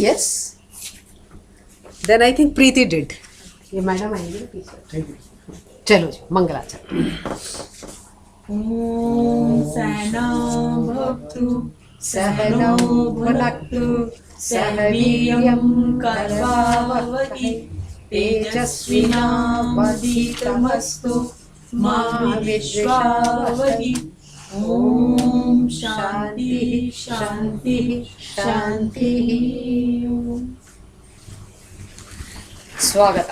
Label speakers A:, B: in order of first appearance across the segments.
A: Yes. Then I think Preeti did. ये madam आएंगे ना पीछे. चलो जी मंगलाचरण.
B: ओम सहना भवतु सहनो भुनक्तु सह वीर्यं कर्वावहै तेजस्विनावधीतमस्तु मा विद्विषावहै. ओम शांति शांति शांति.
A: स्वागत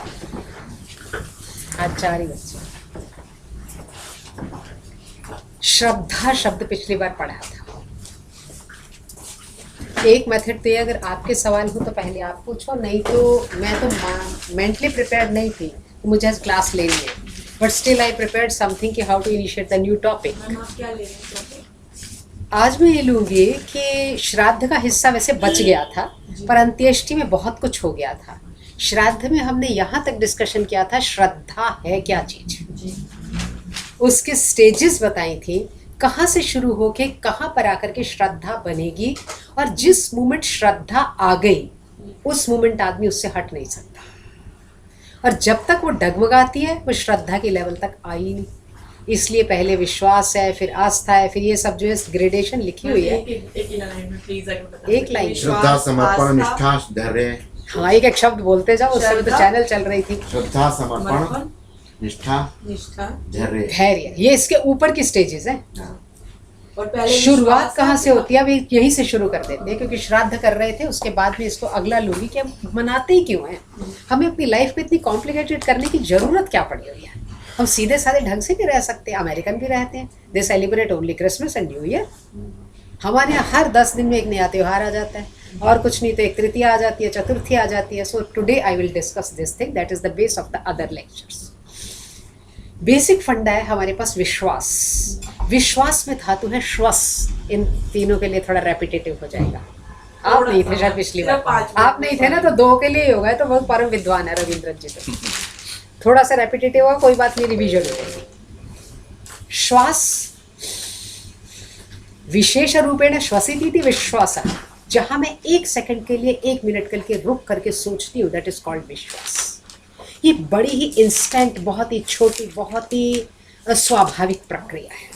A: आचार्य बच्चे. श्रद्धा शब्द पिछली बार पढ़ा था. एक मेथड तो ये, अगर आपके सवाल हो तो पहले आप पूछो, नहीं तो मैं तो मेंटली प्रिपेयर्ड नहीं थी, तो मुझे आज क्लास लेनी है, but still I prepared something कि how to initiate the new topic. आज मैं ये लूँगी कि श्राद्ध का हिस्सा वैसे बच गया था, पर अंत्येष्टि में बहुत कुछ हो गया था. श्राद्ध में हमने यहाँ तक डिस्कशन किया था श्रद्धा है क्या चीज, उसके स्टेजेस बताई थी, कहाँ से शुरू होके कहाँ पर आकर के श्रद्धा बनेगी, और जिस मोमेंट श्रद्धा आ गई उस मोमेंट आदमी उससे हट नहीं सकता, और जब तक वो डगमगाती है वो श्रद्धा के लेवल तक आई नहीं. इसलिए पहले विश्वास है, फिर आस्था है, फिर ये सब जो है ग्रेडेशन लिखी हुई है. एक लाइन
C: श्रद्धा, समर्पण, निष्ठा, धैर्य.
A: हाँ, एक एक शब्द बोलते जाओ. उस समय तो चैनल चल रही थी.
C: श्रद्धा, समर्पण, निष्ठा, धैर्य.
A: धैर्य, ये इसके ऊपर की स्टेजेस हैं.
B: और
A: शुरुआत कहाँ से होती है, अभी यहीं से शुरू कर देते हैं, क्योंकि श्राद्ध कर रहे थे, उसके बाद में इसको अगला लूंगी कि हम मनाते ही क्यों हैं. हमें अपनी लाइफ को इतनी कॉम्प्लिकेटेड करने की जरूरत क्या पड़ी हुई है. हम सीधे साधे ढंग से भी रह सकते हैं. अमेरिकन भी रहते हैं, दे celebrate only Christmas and new year. हमारे यहाँ हर 10 दिन में एक नया त्योहार आ जाता है, और कुछ नहीं तो एक तृतीया आ जाती है, चतुर्थी आ जाती है. So today I will discuss this thing, that is the base of the other lectures. Basic फंडा है हमारे पास विश्वास. विश्वास में धातु है श्वस. इन तीनों के लिए थोड़ा रेपिटेटिव हो जाएगा. आप नहीं थे शायद पिछली बार, आप नहीं थे ना, तो 2 के लिए ही होगा. तो बहुत परम विद्वान है रविंद्र जी. तो थोड़ा सा रेपिटेटिव होगा, कोई बात नहीं, रिविजन हो जाएगी. श्वास विशेष रूपेण श्वसिति विश्वास, जहां मैं 1 सेकंड के लिए 1 मिनट करके रुक करके सोचती हूँ, दैट इज कॉल्ड विश्वास. ये बड़ी ही इंस्टेंट, बहुत ही छोटी, बहुत ही स्वाभाविक प्रक्रिया है.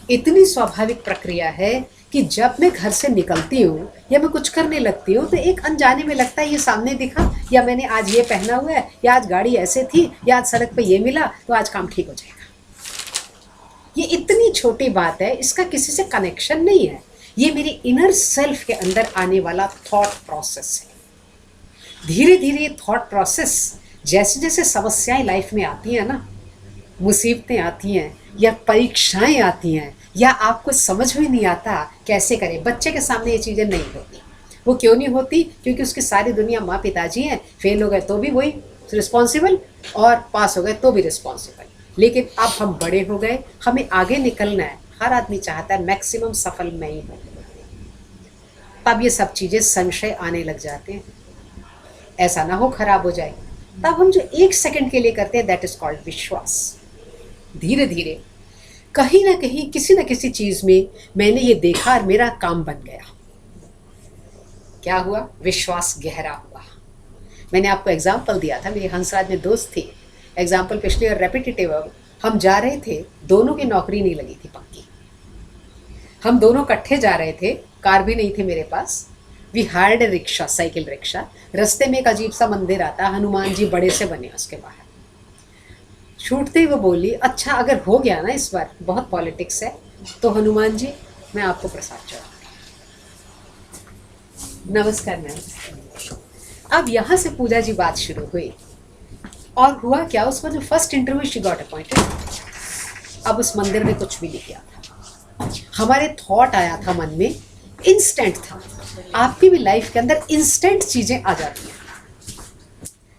A: इतनी स्वाभाविक प्रक्रिया है कि जब मैं घर से निकलती हूँ या मैं कुछ करने लगती हूँ, तो एक अनजाने में लगता है ये सामने दिखा, या मैंने आज ये पहना हुआ है, या आज गाड़ी ऐसे थी, या आज सड़क पे ये मिला, तो आज काम ठीक हो जाएगा. ये इतनी छोटी बात है, इसका किसी से कनेक्शन नहीं है. ये मेरी इनर सेल्फ के अंदर आने वाला थॉट प्रोसेस है. धीरे धीरे ये थॉट प्रोसेस, जैसे जैसे समस्याएं लाइफ में आती हैं ना, मुसीबतें आती हैं या परीक्षाएं आती हैं, या आपको समझ में नहीं आता कैसे करें. बच्चे के सामने ये चीज़ें नहीं होती. वो क्यों नहीं होती? क्योंकि उसकी सारी दुनिया माँ पिताजी हैं. फेल हो गए तो भी वही रिस्पॉन्सिबल, और पास हो गए तो भी रिस्पॉन्सिबल. लेकिन अब हम बड़े हो गए, हमें आगे निकलना है. हर आदमी चाहता है मैक्सिमम सफल मैं ही हूँ. तब ये सब चीज़ें संशय आने लग जाते हैं, ऐसा ना हो खराब हो जाए. तब हम जो 1 सेकंड के लिए करते हैं, दैट इज कॉल्ड विश्वास. धीरे धीरे कहीं ना कहीं किसी न किसी चीज में मैंने ये देखा और मेरा काम बन गया. क्या हुआ? विश्वास गहरा हुआ. मैंने आपको एग्जाम्पल दिया था, मेरे हंसराज में दोस्त थी. एग्जाम्पल पिछले और रेपिटेटिव. हम जा रहे थे, दोनों की नौकरी नहीं लगी थी पक्की. हम दोनों इकट्ठे जा रहे थे, कार भी नहीं थी मेरे पास. We hired rickshaw, cycle rickshaw. रास्ते में एक अजीब सा मंदिर आता, हनुमान जी बड़े से बने उसके बाहर. छूटते ही वो बोली, अच्छा अगर हो गया ना इस बार, बहुत पॉलिटिक्स है, तो हनुमान जी मैं आपको प्रसाद चढ़ाऊंगी. नमस्कार मैम. अब यहाँ से पूजा जी बात शुरू हुई. और हुआ क्या, उसका जो first interview she got appointed. अब उस मंदिर में कुछ भी नहीं किया था. हमारे थॉट आया था मन में, इंस्टेंट था. आपकी भी लाइफ के अंदर इंस्टेंट चीजें आ जाती हैं,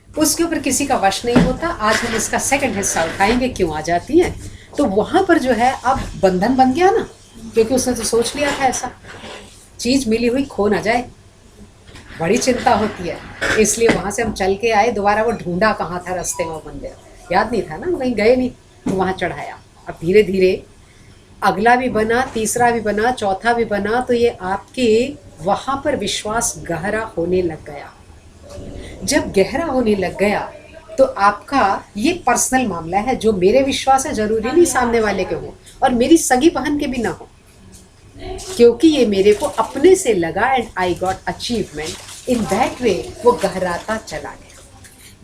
A: उसके ऊपर किसी का वश नहीं होता. आज हम इसका सेकंड हिस्सा उठाएंगे, क्यों आ जाती हैं. तो वहां पर जो है अब बंधन बन गया ना, क्योंकि उसने तो सोच लिया था ऐसा चीज मिली हुई खो ना जाए, बड़ी चिंता होती है. इसलिए वहां से हम चल के आए. दोबारा वो ढूंढा कहाँ था रास्ते में, वो मंदिर याद नहीं था ना, कहीं गए नहीं, तो वहां चढ़ाया. अब धीरे धीरे अगला भी बना, तीसरा भी बना, चौथा भी बना. तो ये आपकी वहाँ पर विश्वास गहरा होने लग गया। जब गहरा होने लग गया तो आपका ये पर्सनल मामला है, जो मेरे विश्वास है जरूरी नहीं सामने वाले के हो और मेरी सगी बहन के भी ना हो, क्योंकि ये मेरे को अपने से लगा and I got achievement in that way. वो गहराता चला गया।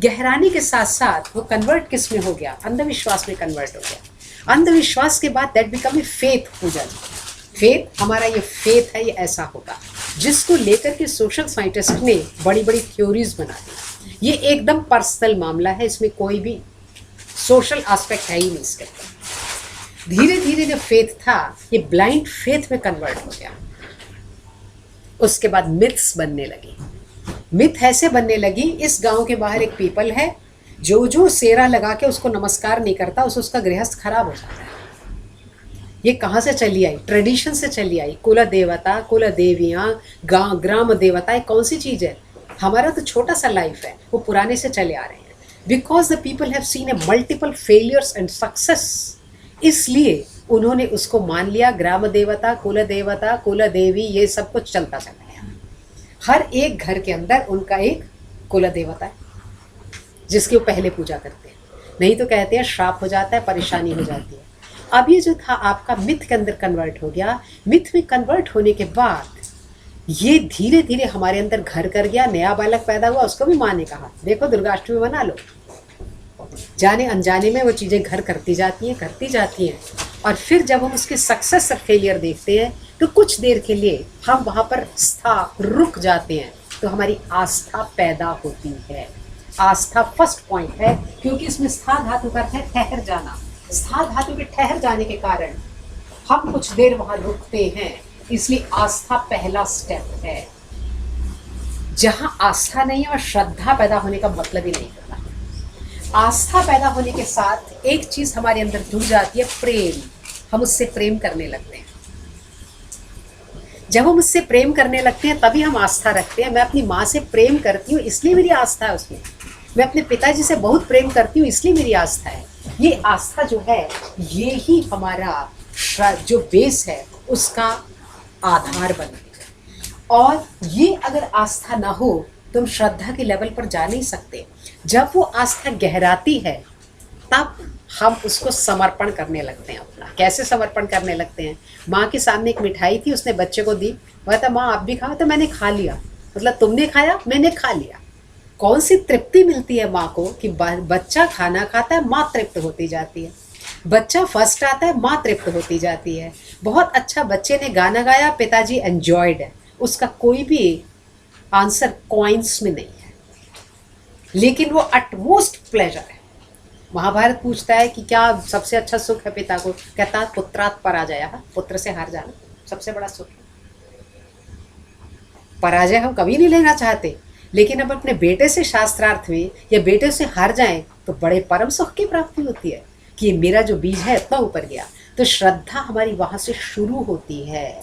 A: गहराने के साथ साथ वो कन्वर्ट किस में हो गया? अंधविश्वास में कन्वर्ट हो गया। अंधविश्वास के बाद that become a faith. Puja ji, faith हमारा ये फेथ है, ये ऐसा होगा, जिसको लेकर के सोशल साइंटिस्ट ने बड़ी बड़ी थ्योरीज बना दी। ये एकदम पर्सनल मामला है, इसमें कोई भी सोशल एस्पेक्ट है ही नहीं इसके अंदर। धीरे धीरे जो फेथ था ये ब्लाइंड फेथ में कन्वर्ट हो गया। उसके बाद मिथ्स बनने लगी। मिथ ऐसे बनने लगी, इस गांव के बाहर एक पीपल है, जो जो सेरा लगा के उसको नमस्कार नहीं करता उसका गृहस्थ खराब हो जाता है। ये कहाँ से चली आई? ट्रेडिशन से चली आई। कुल देवता, कुल देवियाँ, गाँव ग्राम देवता, ये कौन सी चीज़ है? हमारा तो छोटा सा लाइफ है, वो पुराने से चले आ रहे हैं। Because the people have seen A multiple failures and success, इसलिए उन्होंने उसको मान लिया। ग्राम देवता, कुल देवी, ये सब कुछ चलता चला गया। हर एक घर के अंदर उनका एक कुल देवता है जिसकी वो पहले पूजा करते हैं, नहीं तो कहते हैं श्राप हो जाता है, परेशानी हो जाती है। अब ये जो था आपका मिथ के अंदर कन्वर्ट हो गया। मिथ में कन्वर्ट होने के बाद ये धीरे धीरे हमारे अंदर घर कर गया। नया बालक पैदा हुआ, उसको भी माँ ने कहा देखो दुर्गाष्टमी मना लो। जाने अनजाने में वो चीज़ें घर करती जाती हैं और फिर जब हम उसके सक्सेस और फेलियर देखते हैं तो कुछ देर के लिए हम वहाँ पर रुक जाते हैं, तो हमारी आस्था पैदा होती है। आस्था फर्स्ट पॉइंट है, क्योंकि इसमें स्था धातु का अर्थ है ठहर जाना। स्था धातु के ठहर जाने के कारण हम कुछ देर वहाँ रुकते हैं, इसलिए आस्था पहला स्टेप है। जहाँ आस्था नहीं है और श्रद्धा पैदा होने का मतलब ही नहीं होता। आस्था पैदा होने के साथ एक चीज हमारे अंदर जुड़ जाती है, प्रेम। हम उससे प्रेम करने लगते हैं। जब हम उससे प्रेम करने लगते हैं तभी हम आस्था रखते हैं। मैं अपनी माँ से प्रेम करती हूँ इसलिए मेरी आस्था है उसमें। मैं अपने पिताजी से बहुत प्रेम करती हूँ इसलिए मेरी आस्था है। ये आस्था जो है ये ही हमारा जो बेस है उसका आधार बनती है। और ये अगर आस्था ना हो तो हम श्रद्धा के लेवल पर जा नहीं सकते। जब वो आस्था गहराती है तब हम उसको समर्पण करने लगते हैं अपना। कैसे समर्पण करने लगते हैं? माँ के सामने एक मिठाई थी, उसने बच्चे को दी, बोला माँ आप भी खाओ, तो मैंने खा लिया। मतलब तुमने खाया, मैंने खा लिया। कौन सी तृप्ति मिलती है माँ को कि बच्चा खाना खाता है, माँ तृप्त होती जाती है। बच्चा फर्स्ट आता है, माँ तृप्त होती जाती है। बहुत अच्छा बच्चे ने गाना गाया, पिताजी एंजॉयड है। उसका कोई भी आंसर कॉइन्स में नहीं है, लेकिन वो अटमोस्ट प्लेजर है। महाभारत पूछता है कि क्या सबसे अच्छा सुख है पिता को? कहता है पुत्रात् पराजय, पुत्र से हार जाना सबसे बड़ा सुख है। पराजय हम कभी नहीं लेना चाहते, लेकिन अब अपने बेटे से शास्त्रार्थ में या बेटे से हार जाएं तो बड़े परम सुख की प्राप्ति होती है कि मेरा जो बीज है इतना ऊपर गया। तो श्रद्धा हमारी वहां से शुरू होती है।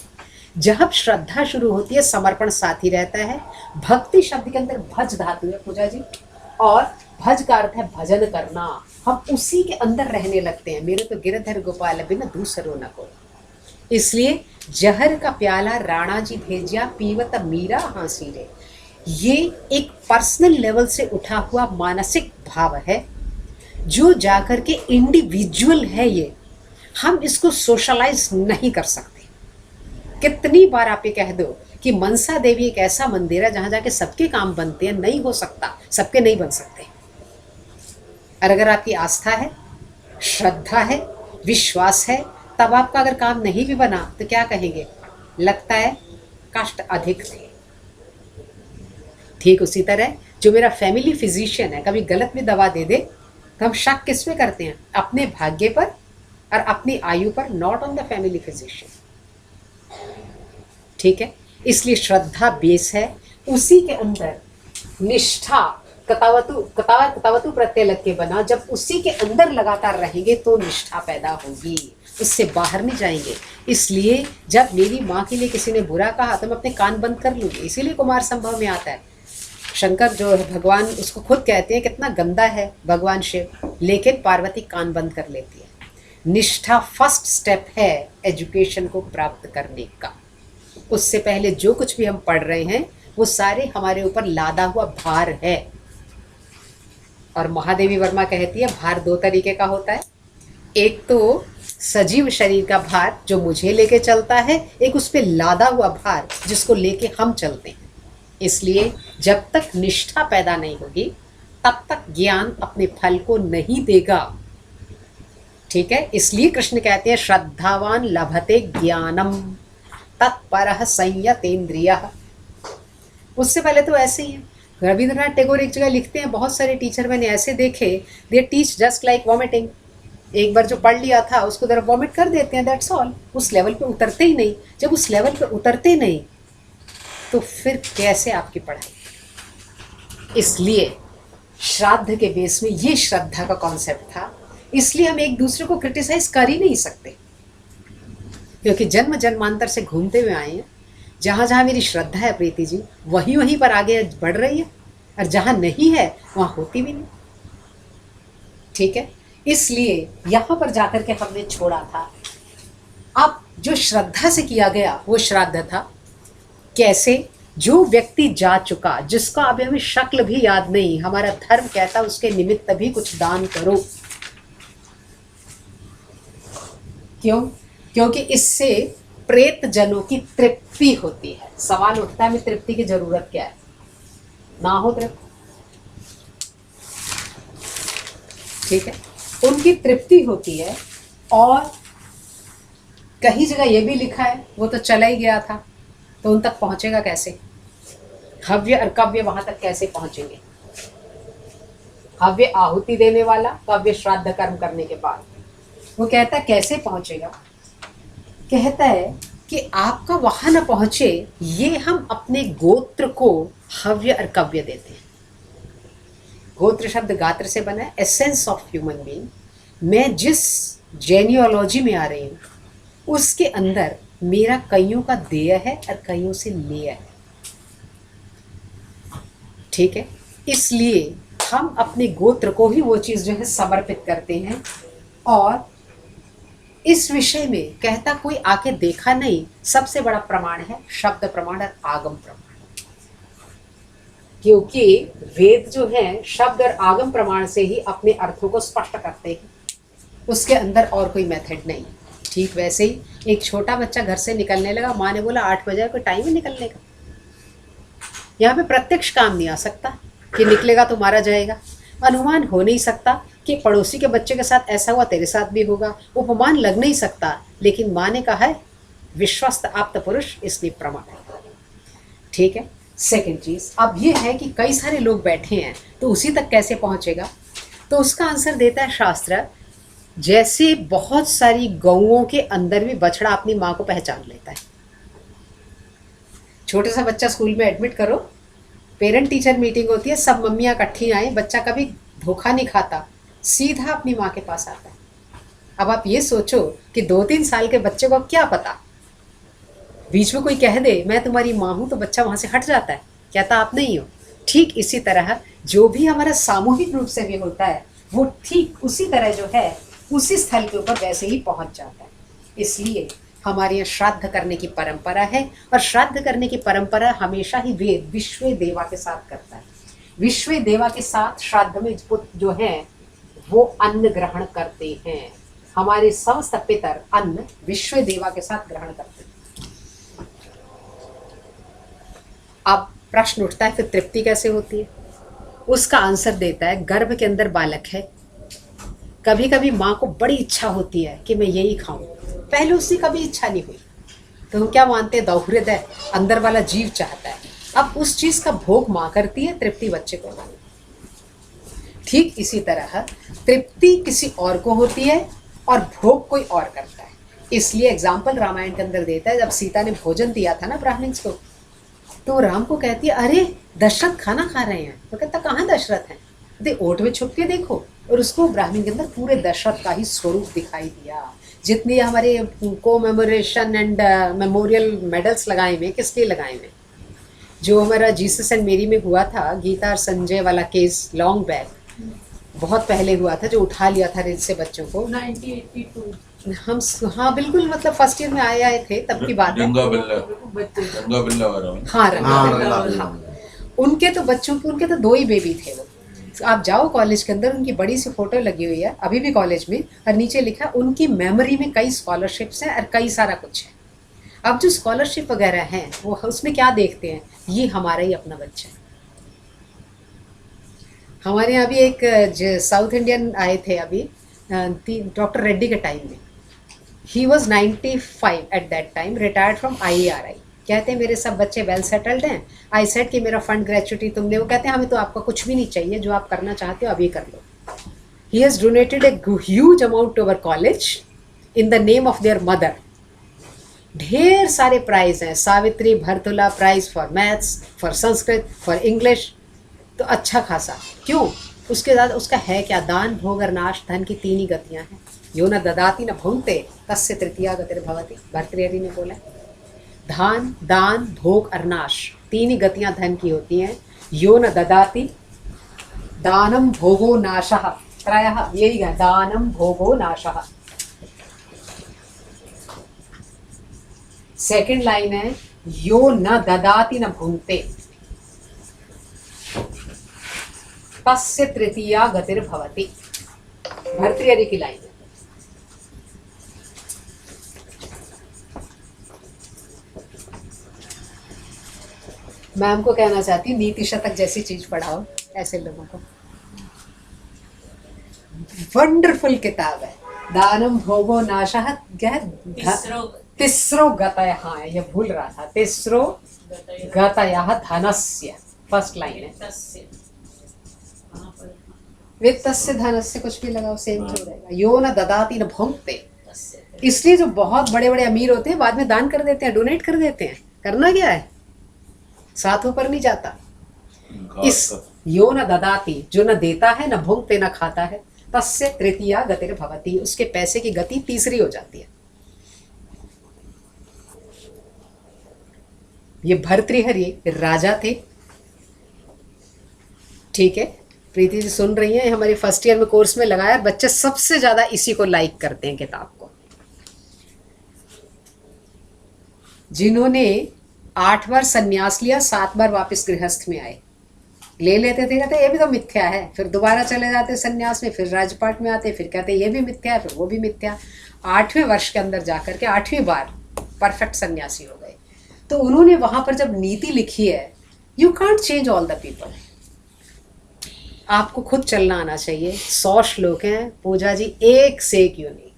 A: जब श्रद्धा शुरू होती है समर्पण साथ ही रहता है। भक्ति शब्द के अंदर भज धातु है पूजा जी, और भज का अर्थ है भजन करना। हम उसी के अंदर रहने लगते हैं। मेरे तो गिरधर गोपाल बिना दूसरो न को। इसलिए जहर का प्याला राणा जी भेजिया, पीवत मीरा हाँसी रे। ये एक पर्सनल लेवल से उठा हुआ मानसिक भाव है जो जाकर के इंडिविजुअल है। ये हम इसको सोशलाइज नहीं कर सकते। कितनी बार आप ये कह दो कि मनसा देवी एक ऐसा मंदिर है जहां जाके सबके काम बनते हैं, नहीं हो सकता, सबके नहीं बन सकते। और अगर आपकी आस्था है, श्रद्धा है, विश्वास है, तब आपका अगर काम नहीं भी बना तो क्या कहेंगे? लगता है कष्ट अधिक थे। ठीक उसी तरह जो मेरा फैमिली फिजिशियन है कभी गलत भी दवा दे दे तो हम शक किस पे करते हैं? अपने भाग्य पर और अपनी आयु पर, not on the family physician. ठीक है, इसलिए श्रद्धा बेस है। उसी के अंदर निष्ठा कतावतु प्रत्यय लग के बना। जब उसी के अंदर लगातार रहेंगे तो निष्ठा पैदा होगी, उससे बाहर नहीं जाएंगे। इसलिए जब मेरी माँ के लिए किसी ने बुरा कहा तो मैं अपने कान बंद कर लूँगी। इसीलिए कुमार संभव में आता है शंकर जो है भगवान, उसको खुद कहते हैं कितना गंदा है भगवान शिव, लेकिन पार्वती कान बंद कर लेती है। निष्ठा फर्स्ट स्टेप है एजुकेशन को प्राप्त करने का। उससे पहले जो कुछ भी हम पढ़ रहे हैं वो सारे हमारे ऊपर लादा हुआ भार है। और महादेवी वर्मा कहती है भार दो तरीके का होता है, एक तो सजीव शरीर का भार जो मुझे लेके चलता है, एक उस पे लादा हुआ भार जिसको लेके हम चलते हैं। इसलिए जब तक निष्ठा पैदा नहीं होगी तब तक ज्ञान अपने फल को नहीं देगा। ठीक है, इसलिए कृष्ण कहते हैं श्रद्धावान लभते ज्ञानम तत्परः संयतेन्द्रियः। उससे पहले तो ऐसे ही है। रविंद्रनाथ टैगोर एक जगह लिखते हैं, बहुत सारे टीचर मैंने ऐसे देखे, they teach just like vomiting. एक बार जो पढ़ लिया था उसको जरा वॉमिट कर देते हैं, दैट्स ऑल। उस लेवल पे उतरते ही नहीं। जब उस लेवल पे उतरते नहीं तो फिर कैसे आपकी पढ़ाई। इसलिए श्राद्ध के बेस में ये श्रद्धा का कॉन्सेप्ट था। इसलिए हम एक दूसरे को क्रिटिसाइज कर ही नहीं सकते, क्योंकि जन्म जन्मांतर से घूमते हुए आए हैं। जहाँ जहाँ मेरी श्रद्धा है प्रीति जी, वहीं वहीं पर आगे बढ़ रही है, और जहाँ नहीं है वहाँ होती भी नहीं। ठीक है, इसलिए यहाँ पर जाकर के हमने छोड़ा था। अब जो श्रद्धा से किया गया वो श्राद्ध था। कैसे? जो व्यक्ति जा चुका, जिसका अभी हमें शक्ल भी याद नहीं, हमारा धर्म कहता उसके निमित्त भी कुछ दान करो। क्यों? क्योंकि इससे प्रेत जनों की तृप्ति होती है। सवाल उठता है हमें तृप्ति की जरूरत क्या है? ना हो तृप्ति, ठीक है, उनकी तृप्ति होती है। और कहीं जगह ये भी लिखा है वो तो चला ही गया था, तो उन तक पहुंचेगा कैसे? हव्य और कव्य वहां तक कैसे पहुंचेंगे? हव्य आहुति देने वाला, कव्य श्राद्ध कर्म करने के बाद। वो कहता है कैसे पहुंचेगा? कहता है कि आपका वहां न पहुंचे, ये हम अपने गोत्र को हव्य और कव्य देते हैं। गोत्र शब्द गात्र से बना है, एसेंस ऑफ ह्यूमन बीइंग। मैं जिस जेनियोलॉजी में आ रही हूँ उसके अंदर मेरा कईयों का देय है और कईयों से लेय है। ठीक है, इसलिए हम अपने गोत्र को ही वो चीज जो है समर्पित करते हैं। और इस विषय में कहता कोई आके देखा नहीं, सबसे बड़ा प्रमाण है शब्द प्रमाण और आगम प्रमाण। क्योंकि वेद जो है शब्द और आगम प्रमाण से ही अपने अर्थों को स्पष्ट करते हैं, उसके अंदर और कोई मेथड नहीं। ठीक वैसे ही एक छोटा बच्चा घर से निकलने लगा, माँ ने बोला 8 बजे कोई टाइम है निकलने का। यहाँ पे प्रत्यक्ष काम नहीं आ सकता कि निकलेगा तो मारा जाएगा। अनुमान हो नहीं सकता कि पड़ोसी के बच्चे के साथ ऐसा हुआ तेरे साथ भी होगा। उपमान लग नहीं सकता, लेकिन माँ ने कहा है विश्वस्त आप्त पुरुष, इसलिए प्रमाण है। ठीक है, सेकंड चीज अब ये है कि कई सारे लोग बैठे हैं तो उसी तक कैसे पहुंचेगा? तो उसका आंसर देता है शास्त्र, जैसे बहुत सारी गौओं के अंदर भी बछड़ा अपनी माँ को पहचान लेता है। छोटे सा बच्चा स्कूल में एडमिट करो, पेरेंट टीचर मीटिंग होती है, सब मम्मियाँ इकट्ठी आए, बच्चा कभी धोखा नहीं खाता, सीधा अपनी माँ के पास आता है। अब आप ये सोचो कि 2-3 साल के बच्चे को क्या पता, बीच में कोई कह दे मैं तुम्हारी माँ हूँ तो बच्चा वहाँ से हट जाता है, कहता आप नहीं हो। ठीक इसी तरह जो भी हमारा सामूहिक रूप से भी होता है वो ठीक उसी तरह जो है उसी स्थल के ऊपर वैसे ही पहुँच जाता है। इसलिए हमारे यहाँ श्राद्ध करने की परंपरा है, और श्राद्ध करने की परंपरा हमेशा ही वेद विश्व देवा के साथ करता है। विश्व देवा के साथ श्राद्ध में जो है वो अन्न ग्रहण करते हैं। हमारे समस्त पितर अन्न विश्व देवा के साथ ग्रहण करते हैं। अब प्रश्न उठता है फिर तृप्ति कैसे होती है? उसका आंसर देता है गर्भ के अंदर बालक है, कभी कभी माँ को बड़ी इच्छा होती है कि मैं यही खाऊं, पहले उसकी कभी इच्छा नहीं हुई तो हम क्या मानते हैं दौहृदय, अंदर वाला जीव चाहता है। अब उस चीज का भोग माँ करती है, तृप्ति बच्चे को होती है। ठीक इसी तरह तृप्ति किसी और को होती है और भोग कोई और करता है। इसलिए एग्जाम्पल रामायण के अंदर देता है, जब सीता ने भोजन दिया था ना ब्राह्मण्स को, तो राम को कहती है अरे दशरथ खाना खा रहे हैं। तो कहता कहाँ दशरथ हैं? दे ओट में छुप के देखो, और उसको ब्राह्मण के अंदर पूरे दशरथ का ही स्वरूप दिखाई दिया। जितनी हमारे कोमेमोरेशन एंड मेमोरियल मेडल्स लगाए हुए, किस लिए लगाए हुए? जो हमारा जीसस एंड मेरी में हुआ था, गीता और संजय वाला केस लॉन्ग बैक बहुत पहले हुआ था, जो उठा लिया था रिज से बच्चों को, हम हाँ बिल्कुल, मतलब फर्स्ट ईयर में आए थे तब की बात है।
D: रंगा बिल्ला
B: बच्चे
D: रंगा बिल्ला वाला
A: हाँ
C: हाँ
A: रंगा,
C: रंगा
A: हाँ। उनके तो बच्चों के, उनके तो 2 ही बेबी थे वो। आप जाओ कॉलेज के अंदर, उनकी बड़ी सी फोटो लगी हुई है अभी भी कॉलेज में, और नीचे लिखा उनकी मेमोरी में कई स्कॉलरशिप्स हैं और कई सारा कुछ है। अब जो स्कॉलरशिप वगैरह हैं वो उसमें क्या देखते हैं, ये हमारा ही अपना बच्चा है। हमारे यहाँ भी एक साउथ इंडियन आए थे अभी, डॉक्टर रेड्डी के टाइम में। He was 95 at that time, retired from IERI। कहते हैं मेरे सब बच्चे वेल सेटल्ड हैं। आई सेड कि मेरा फंड ग्रेचुइटी तुमने, वो कहते हैं हमें तो आपका कुछ भी नहीं चाहिए, जो आप करना चाहते हो अभी कर लो। He has donated a huge amount to our college in the name of their mother. ढेर सारे प्राइज हैं, Savitri Bharatula prize for maths, for Sanskrit, for English, तो अच्छा खासा। क्यों? उसके बाद उसका है क्या, दान भोग और नाश, धन की 3 ही गतियां हैं। यो न ददाति न भुंक्ते तस्य तृतीया गतिर्भवति, भर्तृहरि ने बोला। धान, दान, भोग और नाश, 3 ही गतियां धन की होती हैं। यो न ददाति, दानम भोगो नाशः, त्रयः, यही है, दानम भोगो नाशः। सेकंड लाइन है यो न ददाति न भुंक्ते तस्य तृतीया गतिर्भवति, भर्तृहरि की लाइन है। मैम को कहना चाहती हूँ नीति शतक जैसी चीज पढ़ाओ ऐसे लोगों को। वंडरफुल किताब है। दानम भोगो नाशः, क्या है, तिस्रो गतय, हाँ ये भूल रहा था, तिस्रो गतयः धनस्य, फर्स्ट लाइन है। वित्तस्य धनस्य कुछ भी लगाओ सेम हो रहेगा। यो न ददाति न भुंक्ते, इसलिए जो बहुत बड़े बड़े अमीर होते हैं बाद में दान कर देते हैं, डोनेट कर देते हैं। करना क्या है, साथ ऊपर नहीं जाता। इस यो न ददाति, जो न देता है, न भुंक्ते, न खाता है, तस्य तृतीया गतिर्भवति, उसके पैसे की गति तीसरी हो जाती है। ये भर्तृहरि राजा थे, ठीक है। प्रीति जी सुन रही हैं, हमारे फर्स्ट ईयर में कोर्स में लगाया, बच्चे सबसे ज्यादा इसी को लाइक करते हैं किताब को। जिन्होंने 8 बार सन्यास लिया, 7 बार वापस गृहस्थ में आए। ले लेते थे, कहते ये भी तो मिथ्या है, फिर दोबारा चले जाते सन्यास में, फिर राजपाट में आते, फिर कहते ये भी मिथ्या है, फिर वो भी मिथ्या। 8वें वर्ष के अंदर जाकर के 8वीं बार परफेक्ट सन्यासी हो गए। तो उन्होंने वहां पर जब नीति लिखी है, you can't change all the people, आपको खुद चलना आना चाहिए। 100 श्लोक हैं पूजा जी, एक से एक यूनिक,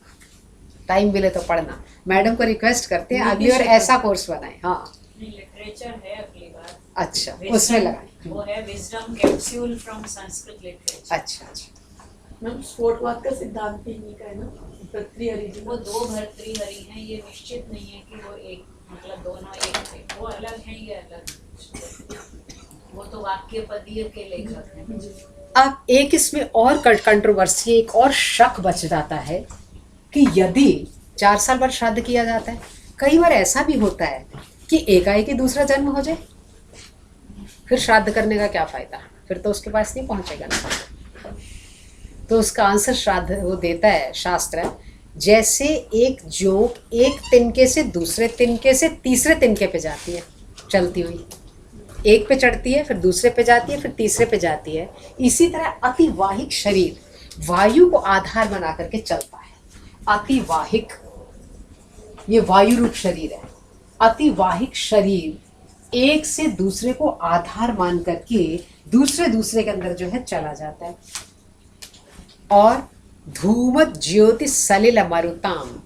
A: टाइम मिले तो पढ़ना। मैडम को रिक्वेस्ट करते हैं अगली बार ऐसा कोर्स बनाएं। हाँ
E: लिटरेचर है अगली बार,
A: अच्छा उसमें लगाएं।
E: वो है wisdom capsule from Sanskrit literature.
A: अच्छा अच्छा,
B: मैम स्फोटवाद का सिद्धांत भी इन्हीं का है ना, भर्तृहरि जी।
E: वो 2 भर्तृहरि हैं, ये निश्चित नहीं है कि वो एक, मतलब दोनों एक थे, वो अलग हैं, ये अलग। वो तो वाक्य पदीय के लेखक हैं।
A: अब एक इसमें और कंट्रोवर्सी, एक और शक बच जाता है कि यदि 4 साल बाद श्राद्ध किया जाता है, कई बार ऐसा भी होता है कि एकाएक ही दूसरा जन्म हो जाए, फिर श्राद्ध करने का क्या फायदा, फिर तो उसके पास नहीं पहुंचेगा ना। तो उसका आंसर श्राद्ध वो देता है शास्त्र, जैसे एक जोंक एक तिनके से दूसरे तिनके से तीसरे तिनके पे जाती है चलती हुई, एक पे चढ़ती है, फिर दूसरे पे जाती है, फिर तीसरे पे जाती है। इसी तरह अतिवाहिक शरीर वायु को आधार बना करके चलता है। अतिवाहिक, ये वायु रूप शरीर है। अतिवाहिक शरीर एक से दूसरे को आधार मान करके दूसरे के अंदर जो है चला जाता है। और धूमत ज्योति सलिल मरुताम,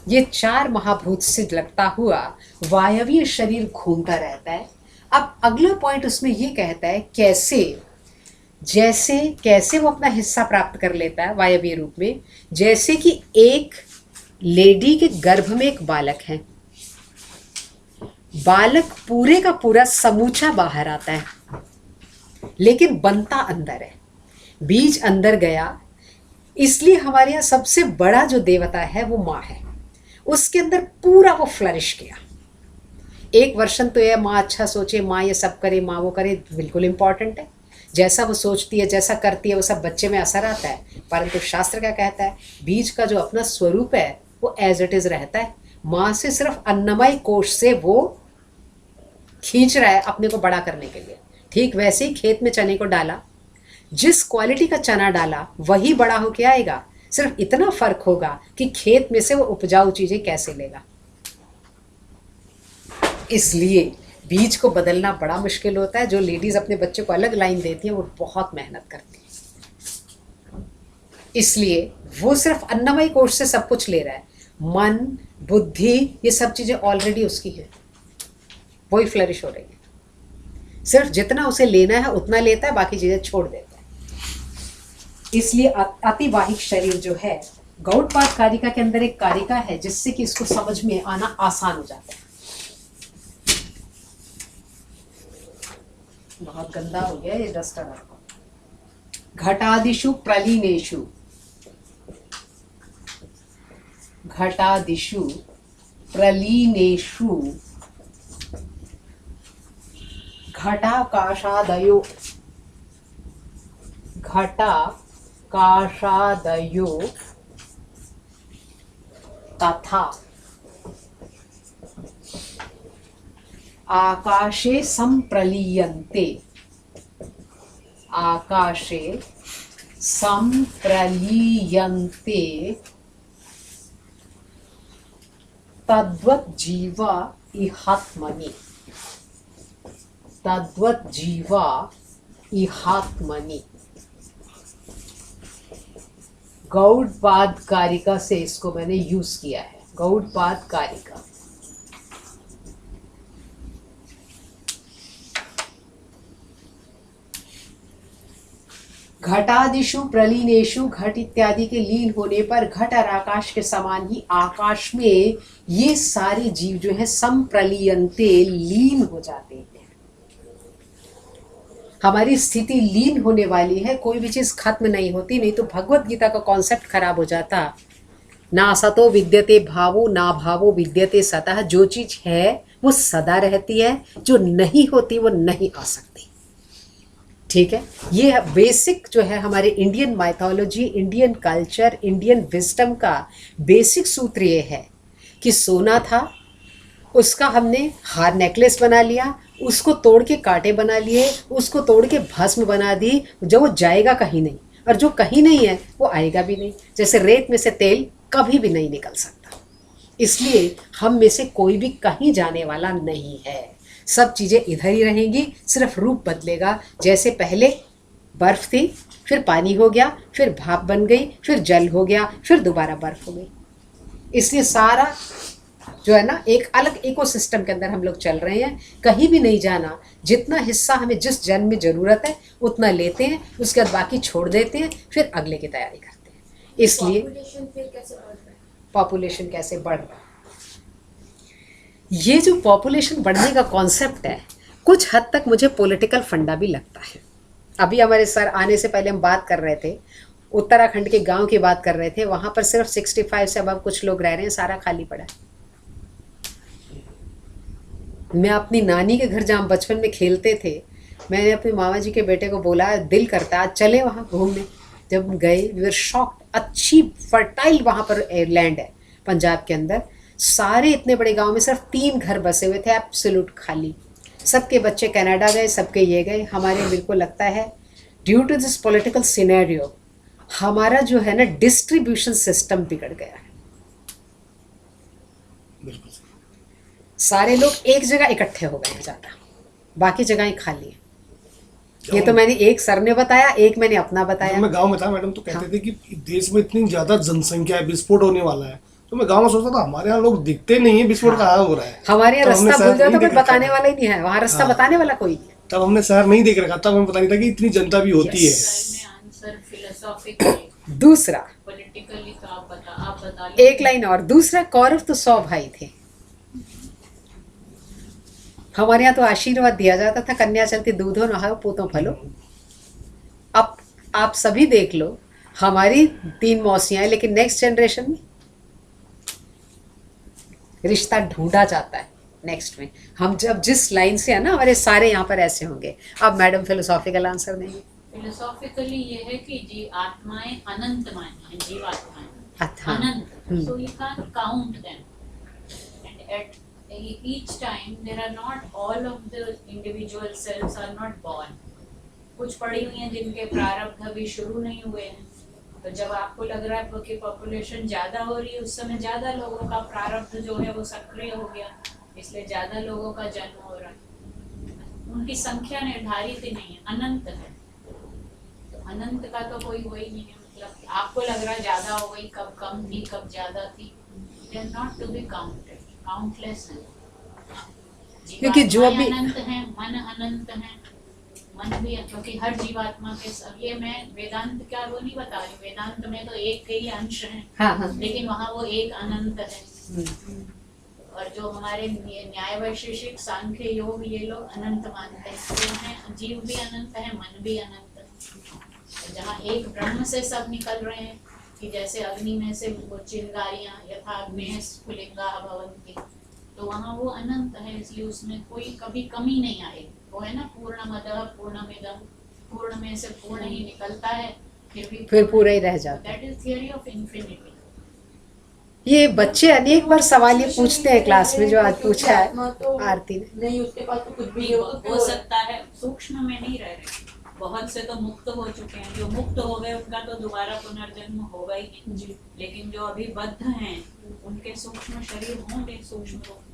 A: ये 4 महाभूत से लगता हुआ वायवीय शरीर घूमता रहता है। अब अगला पॉइंट उसमें ये कहता है कैसे वो अपना हिस्सा प्राप्त कर लेता है वायवीय रूप में। जैसे कि एक लेडी के गर्भ में एक बालक है, बालक पूरे का पूरा समूचा बाहर आता है, लेकिन बनता अंदर है। बीज अंदर गया, इसलिए हमारे यहाँ सबसे बड़ा जो देवता है वो माँ है। उसके अंदर पूरा वो फ्लरिश किया। एक वर्षन तो यह माँ अच्छा सोचे, माँ ये सब करे, माँ वो करे, बिल्कुल इम्पॉर्टेंट है। जैसा वो सोचती है, जैसा करती है, वो सब बच्चे में असर आता है। परंतु शास्त्र क्या कहता है, बीज का जो अपना स्वरूप है वो एज इट इज रहता है। माँ से सिर्फ अन्नमय कोश से वो खींच रहा है अपने को बड़ा करने के लिए। ठीक वैसे ही खेत में चने को डाला, जिस क्वालिटी का चना डाला वही बड़ा होके आएगा। सिर्फ इतना फर्क होगा कि खेत में से वो उपजाऊ चीजें कैसे लेगा। इसलिए बीज को बदलना बड़ा मुश्किल होता है। जो लेडीज अपने बच्चे को अलग लाइन देती हैं वो बहुत मेहनत करती हैं। इसलिए वो सिर्फ अन्नमय कोश से सब कुछ ले रहा है। मन, बुद्धि, ये सब चीजें ऑलरेडी उसकी हैं, वही फ्लरिश हो रही है। सिर्फ जितना उसे लेना है उतना लेता है, बाकी चीजें छोड़ देता है। इसलिए अतिवाहिक शरीर जो है, गौड़पाद कारिका के अंदर एक कारिका है जिससे कि इसको समझ में आना आसान हो जाता है। बहुत गंदा हो गया ये डस्टर। घटादिषु प्रलीनेषु, घटादिषु प्रलीनेषु घटाकाशादयो, घटाकाशादयो तथा आकाशे संप्रलीयन्ते, आकाशे संप्रलीयन्ते तद्वत् जीवा इहात्मनि, तद्वत् जीवा इहात्मनि। गौड़पाद कारिका से इसको मैंने यूज किया है, गौड़पाद कारिका। घटादिषु प्रलीनेषु, घट इत्यादि के लीन होने पर घट और आकाश के समान ही आकाश में ये सारे जीव जो है संप्रलीयन्ते, लीन हो जाते हैं। हमारी स्थिति लीन होने वाली है, कोई भी चीज खत्म नहीं होती। नहीं तो भगवत गीता का कॉन्सेप्ट खराब हो जाता। ना सतो विद्यते भावो, ना भावो विद्यते सतः। जो चीज है वो सदा रहती है, जो नहीं होती वो नहीं आ सकती। ठीक है, ये बेसिक जो है हमारे Indian mythology, Indian culture, Indian wisdom का बेसिक सूत्र ये है कि सोना था, उसका हमने हार नेकलेस बना लिया, उसको तोड़ के कांटे बना लिए, उसको तोड़ के भस्म बना दी, जो वो जाएगा कहीं नहीं, और जो कहीं नहीं है वो आएगा भी नहीं। जैसे रेत में से तेल कभी भी नहीं निकल सकता। इसलिए हम में से कोई भी कहीं जाने वाला नहीं है। सब चीज़ें इधर ही रहेंगी, सिर्फ रूप बदलेगा। जैसे पहले बर्फ़ थी, फिर पानी हो गया, फिर भाप बन गई, फिर जल हो गया, फिर दोबारा बर्फ़ हो गई। इसलिए सारा जो है ना एक अलग इकोसिस्टम के अंदर हम लोग चल रहे हैं, कहीं भी नहीं जाना। जितना हिस्सा हमें जिस जन्म में ज़रूरत है उतना लेते हैं, उसके बाद बाकी छोड़ देते हैं, फिर अगले की तैयारी करते हैं। इसलिए पॉपुलेशन कैसे बढ़ रहा है, ये जो पॉपुलेशन बढ़ने का कॉन्सेप्ट है, कुछ हद तक मुझे पॉलिटिकल फंडा भी लगता है। अभी हमारे सर आने से पहले हम बात कर रहे थे, उत्तराखंड के गांव की बात कर रहे थे। वहाँ पर सिर्फ 65 से अब कुछ लोग रह रहे हैं, सारा खाली पड़ा है। मैं अपनी नानी के घर जहाँ बचपन में खेलते थे, मैंने अपने मामा जी के बेटे को बोला, दिल करता आज चले वहाँ घूमने। जब गए वी वर शॉक्ड। अच्छी फर्टाइल वहाँ पर लैंड है पंजाब के अंदर। सारे इतने बड़े गांव में सिर्फ 3 घर बसे हुए थे, एब्सोल्यूट खाली। सबके बच्चे कनाडा गए, सबके ये गए। हमारे मेरे को लगता है due to this political scenario हमारा जो है ना डिस्ट्रीब्यूशन सिस्टम बिगड़ गया है। सारे लोग एक जगह इकट्ठे हो गए हैं ज़्यादा, बाकी जगहें खाली हैं। ये तो मैंने एक सर ने बताया, एक मैंने अपना बताया।
D: मैं गांव में था मैडम, तो कहते थे कि देश में इतनी ज्यादा जनसंख्या है, विस्फोट होने वाला है। तो मैं गांव में सोचता था हमारे यहाँ लोग दिखते नहीं है, विस्फोट कहाँ हो रहा है।
A: हमारे यहाँ
D: तो
A: रास्ता भूल जाओ तो कोई बताने वाला ही नहीं है, वहाँ रास्ता बताने वाला कोई नहीं है।
D: तब हमने शहर नहीं देख रखा, तब हमें पता नहीं था कि इतनी जनता भी होती है।
A: दूसरा
E: पॉलिटिकली तो आप बता
A: एक लाइन और, दूसरा कौरव तो 100 भाई थे। हमारे यहाँ तो आशीर्वाद दिया जाता था, कन्या चलती दूधो नहाओ पूतों फलो। अब आप सभी देख लो, हमारी 3 मौसियाँ हैं, लेकिन नेक्स्ट जनरेशन में रिश्ता ढूंढा जाता है। नेक्स्ट में हम जब जिस लाइन से है ना, हमारे सारे यहाँ पर ऐसे होंगे। अब मैडम फिलोसॉफिकल आंसर देंगे।
E: फिलोसॉफिकली ये है कि जी आत्माएं अनंत मानी हैं, जीवात्माएं
A: अच्छा।
E: अनंत, so you can't count them, and at each time there are not all of the individual selves are not born. कुछ पड़ी हुई हैं जिनके प्रारब्ध अभी शुरू नहीं हुए हैं, तो जब आपको लग रहा है कि पॉपुलेशन ज्यादा हो रही है, उस समय ज्यादा लोगों का प्रारब्ध जो है वो सक्रिय हो गया, इसलिए ज्यादा लोगों का जन्म हो रहा है। उनकी संख्या निर्धारित ही नहीं है, अनंत है। तो अनंत का तो कोई वही नहीं है, मतलब आपको लग रहा है ज्यादा हो गई, कब कम थी कब ज्यादा थी, they are not to be counted, countless है।
A: क्योंकि जो
E: जीवात्माएं
A: भी
E: अनंत हैं, मन अनंत है, मन भी, क्योंकि हर जीवात्मा के ये मैं वेदांत क्या वो नहीं बता रही, वेदांत में तो एक के ही अंश है,
A: हाँ हाँ।
E: लेकिन वहाँ वो एक अनंत है। और जो हमारे न्याय वैशेषिक सांख्य योग ये लोग अनंत मानते हैं, तो हैं जीव भी अनंत है, मन भी अनंत है। तो जहाँ एक ब्रह्म से सब निकल रहे हैं, कि जैसे अग्नि में से वो चिंगारियां यथा अग्नि स्फुलिंगा भवन्ति, तो वहाँ वो अनंत है, इसलिए उसमें कोई कभी कमी नहीं आएगी। वो है ना पूर्णमदः पूर्णमिदं, पूर्ण में से पूर्ण ही निकलता है, फिर
A: पूरा ही रह जाता है।
E: That is theory of infinity.
A: ये बच्चे अनेक बार सवाल ये पूछते हैं क्लास में, जो आज पूछा है आरती ने।
B: नहीं, उसके पास तो कुछ भी
E: नहीं, हो सकता है सूक्ष्म में नहीं रह रहे, बहुत से तो मुक्त हो चुके हैं, जो मुक्त हो गए उनका तो दोबारा पुनर्जन्म होगा ही नहीं, लेकिन जो अभी बद्ध हैं उनके सूक्ष्म शरीर होंगे, सूक्ष्म रूप में।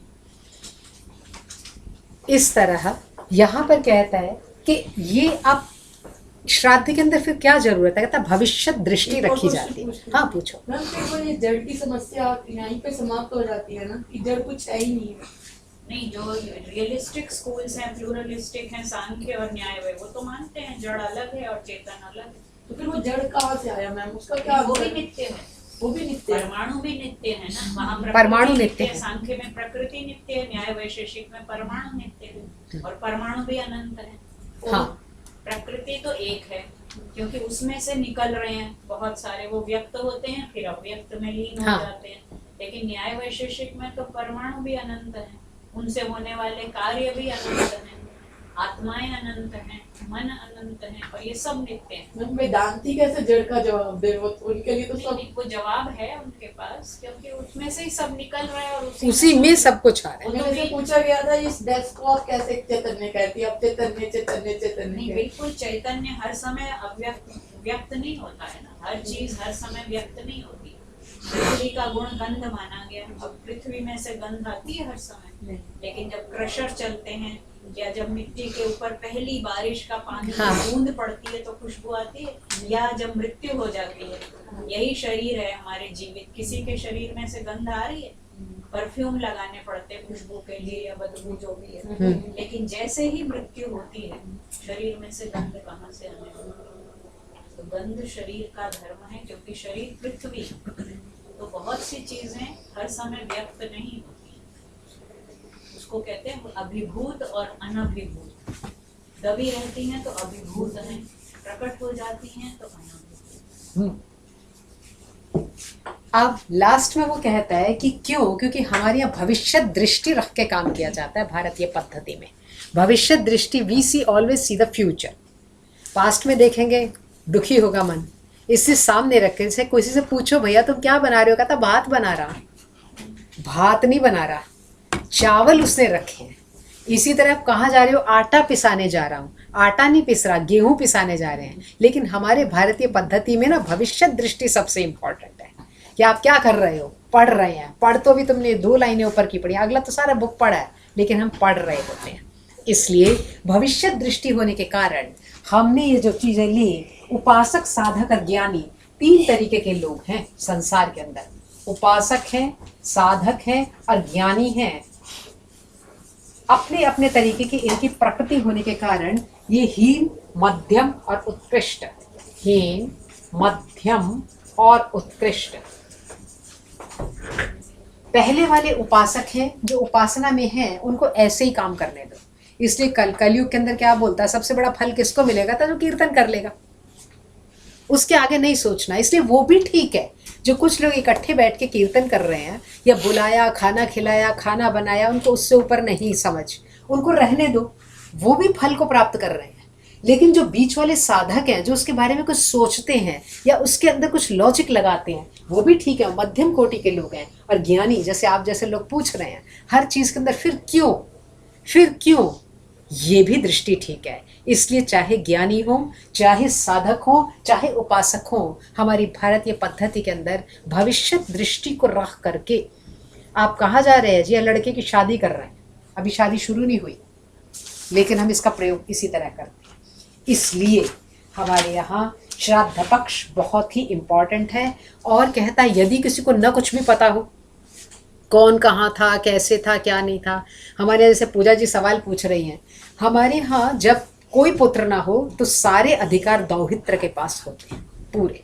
A: इस तरह यहाँ पर कहता है कि ये अब श्राद्ध के अंदर फिर क्या जरूरत है, कहता भविष्य दृष्टि रखी जाती है। हाँ पूछो।
B: मैम फिर वो ये जड़ की समस्या यहीं पे समाप्त हो जाती है ना, कि जड़ कुछ है ही नहीं है।
E: नहीं, जो रियलिस्टिक स्कूल्स हैं, प्लूरलिस्टिक हैं, सांख्य और न्याय वो तो मानते हैं जड़ अलग है और चेतन अलग है।
B: तो फिर वो जड़ कहाँ से आया मैम, उसका क्या?
E: वो भी नित्य है,
B: वो भी नित्य है।
E: परमाणु भी नित्य है ना, वहाँ
A: परमाणु नित्य है।
E: सांख्य में प्रकृति नित्य है, न्याय वैशेषिक में परमाणु नित्य है, और परमाणु भी अनंत है।
A: हाँ।
E: प्रकृति तो एक है, क्योंकि उसमें से निकल रहे हैं बहुत सारे, वो व्यक्त होते हैं फिर अव्यक्त में लीन हो जाते हैं। लेकिन न्याय वैशेषिक में तो परमाणु भी अनंत है, उनसे होने वाले कार्य भी अनंत हैं, आत्माएं अनंत हैं, मन अनंत है, और ये सब नित्य हैं।
B: वेदांती कैसे जड़ का जवाब दे? वो उनके लिए तो सब
E: वो जवाब है उनके पास, क्योंकि उसमें से ही सब निकल रहा है और
A: उसी में सब कुछ आ रहा है।
B: उन्हें से पूछा गया था इस डेस्क को आप कैसे चैतन्य कहती है? अब चैतन्य चैतन्य चैतन्य
E: नहीं, बिल्कुल चैतन्य हर समय व्यक्त नहीं होता है ना, हर चीज हर समय व्यक्त नहीं होती। पृथ्वी का गुण गंध माना गया, अब पृथ्वी में से गंध आती है हर समय, लेकिन जब क्रशर चलते हैं या जब मिट्टी के ऊपर पहली बारिश का पानी की बूंद पड़ती है तो खुशबू आती है, या जब मृत्यु हो जाती है। यही शरीर है हमारे जीवित, किसी के शरीर में से गंध आ रही है, परफ्यूम लगाने पड़ते खुशबू के लिए या बदबू जो भी है, लेकिन जैसे ही मृत्यु होती है शरीर में से गंध कहाँ से आने लगती? तो गंध शरीर का धर्म है, क्योंकि शरीर पृथ्वी है, तो बहुत सी चीजें हर समय व्यक्त नहीं होती, उसको कहते हैं अभिभूत और अनभिभूत। दबी रहती हैं तो अभिभूत हैं, प्रकट हो जाती हैं तो अनभिभूत।
A: अब लास्ट में वो कहता है कि क्यों, क्योंकि हमारे यहाँ भविष्य दृष्टि रख के काम किया जाता है भारतीय पद्धति में। भविष्य दृष्टि, we see always see the future. Past में देखेंगे दुखी होगा मन, इससे सामने रख के से किसी से पूछो भैया तुम क्या बना रहे हो, कहता भात बना रहा हूँ। भात नहीं बना रहा, चावल उसने रखे हैं। इसी तरह आप कहाँ जा रहे हो, आटा पिसाने जा रहा हूँ, आटा नहीं पिस रहा, गेहूं पिसाने जा रहे हैं। लेकिन हमारे भारतीय पद्धति में ना भविष्य दृष्टि सबसे इम्पोर्टेंट है कि आप क्या कर रहे हो, पढ़ रहे हैं। पढ़ तो भी तुमने 2 लाइनें ऊपर की पढ़ी, अगला तो सारा बुक पढ़ा है, लेकिन हम पढ़ रहे होते हैं। इसलिए भविष्य दृष्टि होने के कारण हमने ये जो चीज़ें ली, उपासक साधक और ज्ञानी 3 तरीके के लोग हैं संसार के अंदर। उपासक हैं, साधक हैं और ज्ञानी हैं। अपने अपने तरीके की इनकी प्रकृति होने के कारण ये हीन, मध्यम और उत्कृष्ट, हीन, मध्यम और उत्कृष्ट। पहले वाले उपासक हैं जो उपासना में हैं, उनको ऐसे ही काम करने दो। इसलिए कलयुग के अंदर क्या बोलता है, सबसे बड़ा फल किसको मिलेगा, तो जो कीर्तन कर लेगा, उसके आगे नहीं सोचना। इसलिए वो भी ठीक है, जो कुछ लोग इकट्ठे बैठ के कीर्तन कर रहे हैं या बुलाया, खाना खिलाया, खाना बनाया, उनको उससे ऊपर नहीं समझ, उनको रहने दो, वो भी फल को प्राप्त कर रहे हैं। लेकिन जो बीच वाले साधक हैं, जो उसके बारे में कुछ सोचते हैं या उसके अंदर कुछ लॉजिक लगाते हैं, वो भी ठीक है, मध्यम कोटि के लोग हैं। और ज्ञानी जैसे आप जैसे लोग पूछ रहे हैं हर चीज़ के अंदर फिर क्यों, ये भी दृष्टि ठीक है। इसलिए चाहे ज्ञानी हो, चाहे साधक हो, चाहे उपासक हो, हमारी भारतीय पद्धति के अंदर भविष्य दृष्टि को रख करके, आप कहाँ जा रहे हैं जी, लड़के की शादी कर रहे हैं, अभी शादी शुरू नहीं हुई, लेकिन हम इसका प्रयोग इसी तरह करते हैं। इसलिए हमारे यहाँ श्राद्ध पक्ष बहुत ही इम्पॉर्टेंट है। और कहता है यदि किसी को न कुछ भी पता हो, कौन कहाँ था, कैसे था, क्या नहीं था, हमारे यहाँ जैसे पूजा जी सवाल पूछ रही हैं, हमारे यहाँ जब कोई पुत्र ना हो तो सारे अधिकार दौहित्र के पास होते हैं पूरे,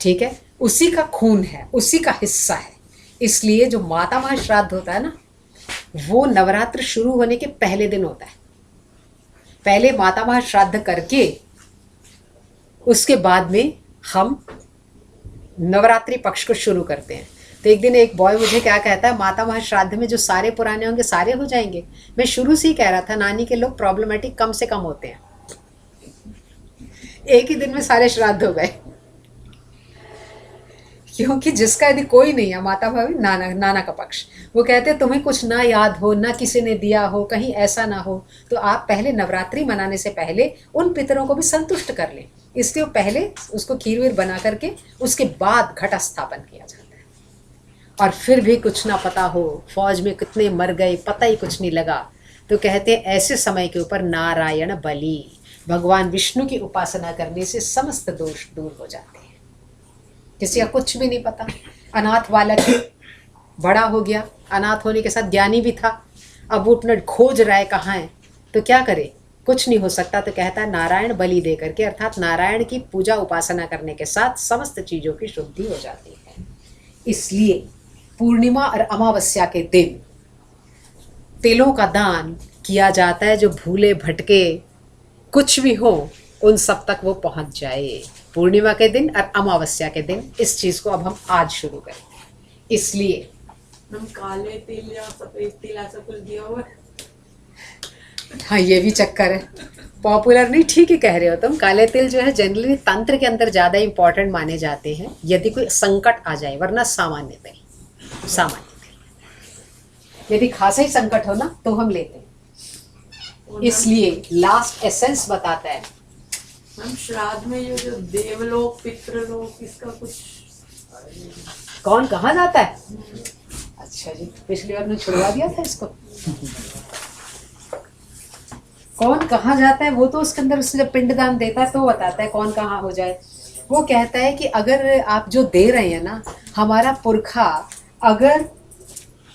A: ठीक है, उसी का खून है, उसी का हिस्सा है। इसलिए जो माता महा श्राद्ध होता है ना, वो नवरात्र शुरू होने के पहले दिन होता है। पहले माता महा श्राद्ध करके उसके बाद में हम नवरात्रि पक्ष को शुरू करते हैं। तो एक दिन एक बॉय मुझे क्या कहता है, माता महा श्राद्ध में जो सारे पुराने होंगे सारे हो जाएंगे। मैं शुरू से ही कह रहा था नानी के लोग प्रॉब्लमेटिक कम से कम होते हैं, एक ही दिन में सारे श्राद्ध हो गए, क्योंकि जिसका यदि कोई नहीं है, माता भाभी नाना का पक्ष, वो कहते हैं तुम्हें कुछ ना याद हो, ना किसी ने दिया हो, कहीं ऐसा ना हो, तो आप पहले नवरात्रि मनाने से पहले उन पितरों को भी संतुष्ट कर लें। इसलिए वो पहले उसको खीर वीर बना करके उसके बाद घट स्थापन किया जाता है। और फिर भी कुछ ना पता हो, फौज में कितने मर गए पता ही कुछ नहीं लगा, तो कहते हैं ऐसे समय के ऊपर नारायण बलि, भगवान विष्णु की उपासना करने से समस्त दोष दूर हो जाते हैं। किसी का कुछ भी नहीं पता, अनाथ बालक है, बड़ा हो गया, अनाथ होने के साथ ज्ञानी भी था, अब वो अपना खोज रहा है कहाँ है, तो क्या करे, कुछ नहीं हो सकता। तो कहता है नारायण बलि दे करके, अर्थात नारायण की पूजा उपासना करने के साथ समस्त चीज़ों की शुद्धि हो जाती है। इसलिए पूर्णिमा और अमावस्या के दिन तिलों का दान किया जाता है। जो भूले भटके कुछ भी हो उन सब तक वो पहुंच जाए। पूर्णिमा के दिन और अमावस्या के दिन इस चीज़ को अब हम आज शुरू करेंगे। इसलिए
B: हम काले तिल या सफेद तिल ऐसा कुछ दिया हुआ है?
A: हाँ, ये भी चक्कर है, पॉपुलर नहीं, ठीक ही कह रहे हो तुम। काले तिल जो है जनरली तंत्र के अंदर ज़्यादा इंपॉर्टेंट माने जाते हैं यदि कोई संकट आ जाए, वरना सामान्य तिल यदि खासा ही संकट हो ना तो हम लेते हैं। इसलिए लास्ट एसेंस बताता है।
B: हम श्राद्ध में ये जो देवलोक पितृलोक, इसका कुछ
A: कौन कहाँ जाता है? अच्छा जी, पिछली बार ने छुड़वा दिया था इसको। कौन कहाँ जाता है वो तो उसके अंदर उसने जब पिंडदान देता है तो बताता है कौन कहाँ हो जाए। वो कहता है कि अगर आप जो दे रहे हैं ना, हमारा पुरखा अगर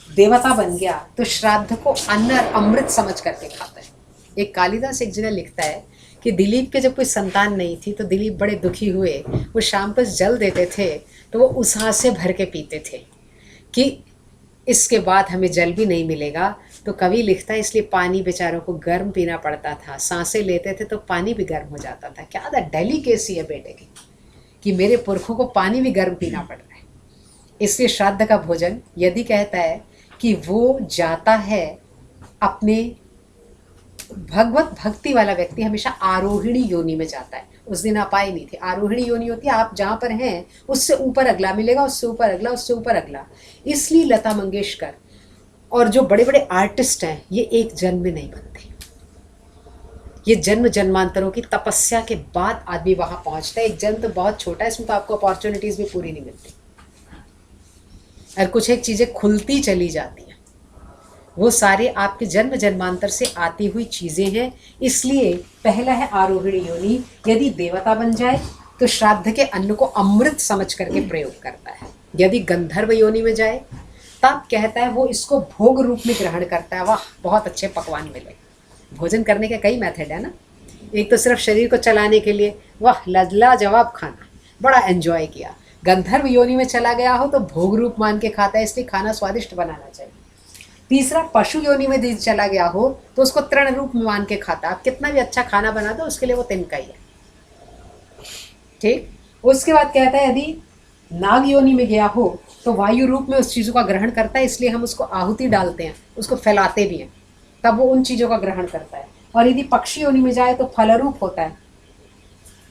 A: देवता बन गया तो श्राद्ध को अन्न और अमृत समझ करके खाता है। एक कालिदास एक जगह लिखता है कि दिलीप के जब कोई संतान नहीं थी तो दिलीप बड़े दुखी हुए, वो शाम को जल देते थे तो वो उस हाथ से भर के पीते थे कि इसके बाद हमें जल भी नहीं मिलेगा। तो कवि लिखता है इसलिए पानी बेचारों को गर्म पीना पड़ता था, सांसें लेते थे तो पानी भी गर्म हो जाता था। क्या था डेलीकेसी है बेटे की कि मेरे पुरखों को पानी भी गर्म पीना पड़ रहा है। इसलिए श्राद्ध का भोजन यदि कहता है कि वो जाता है अपने भगवत भक्ति वाला व्यक्ति हमेशा आरोहिणी योनि में जाता है। उस दिन आप आए नहीं थे, आरोहिणी योनि होती है आप जहाँ पर हैं उससे ऊपर अगला मिलेगा, उससे ऊपर अगला, उससे ऊपर अगला। इसलिए लता मंगेशकर और जो बड़े बड़े आर्टिस्ट हैं ये एक जन्म में नहीं बनते, ये जन्म जन्मांतरों की तपस्या के बाद आदमी वहाँ पहुँचता है। एक जन्म तो बहुत छोटा है, इसमें तो आपको अपॉर्चुनिटीज़ भी पूरी नहीं मिलती और कुछ एक चीज़ें खुलती चली जाती हैं। वो सारे आपके जन्म जन्मांतर से आती हुई चीज़ें हैं। इसलिए पहला है आरोहिणी योनि। यदि देवता बन जाए तो श्राद्ध के अन्न को अमृत समझ करके प्रयोग करता है। यदि गंधर्व योनि में जाए तब कहता है वो इसको भोग रूप में ग्रहण करता है। वाह, बहुत अच्छे पकवान मिले। भोजन करने के कई मेथड है ना, एक तो सिर्फ शरीर को चलाने के लिए, वाह लाजवाब खाना, बड़ा एंजॉय किया। गंधर्व योनि में चला गया हो तो भोग रूप मान के खाता है, इसलिए खाना स्वादिष्ट बनाना चाहिए। तीसरा पशु योनि में चला गया हो तो उसको तृण रूप में मान के खाता। आप कितना भी अच्छा खाना बना दो उसके लिए वो तिनका ही है, ठीक। उसके बाद कहता है यदि नाग योनि में गया हो तो वायु रूप में उस चीज़ों का ग्रहण करता है, इसलिए हम उसको आहुति डालते हैं, उसको फैलाते भी हैं, तब वो उन चीज़ों का ग्रहण करता है। और यदि पक्षी योनि में जाए तो फल रूप होता है,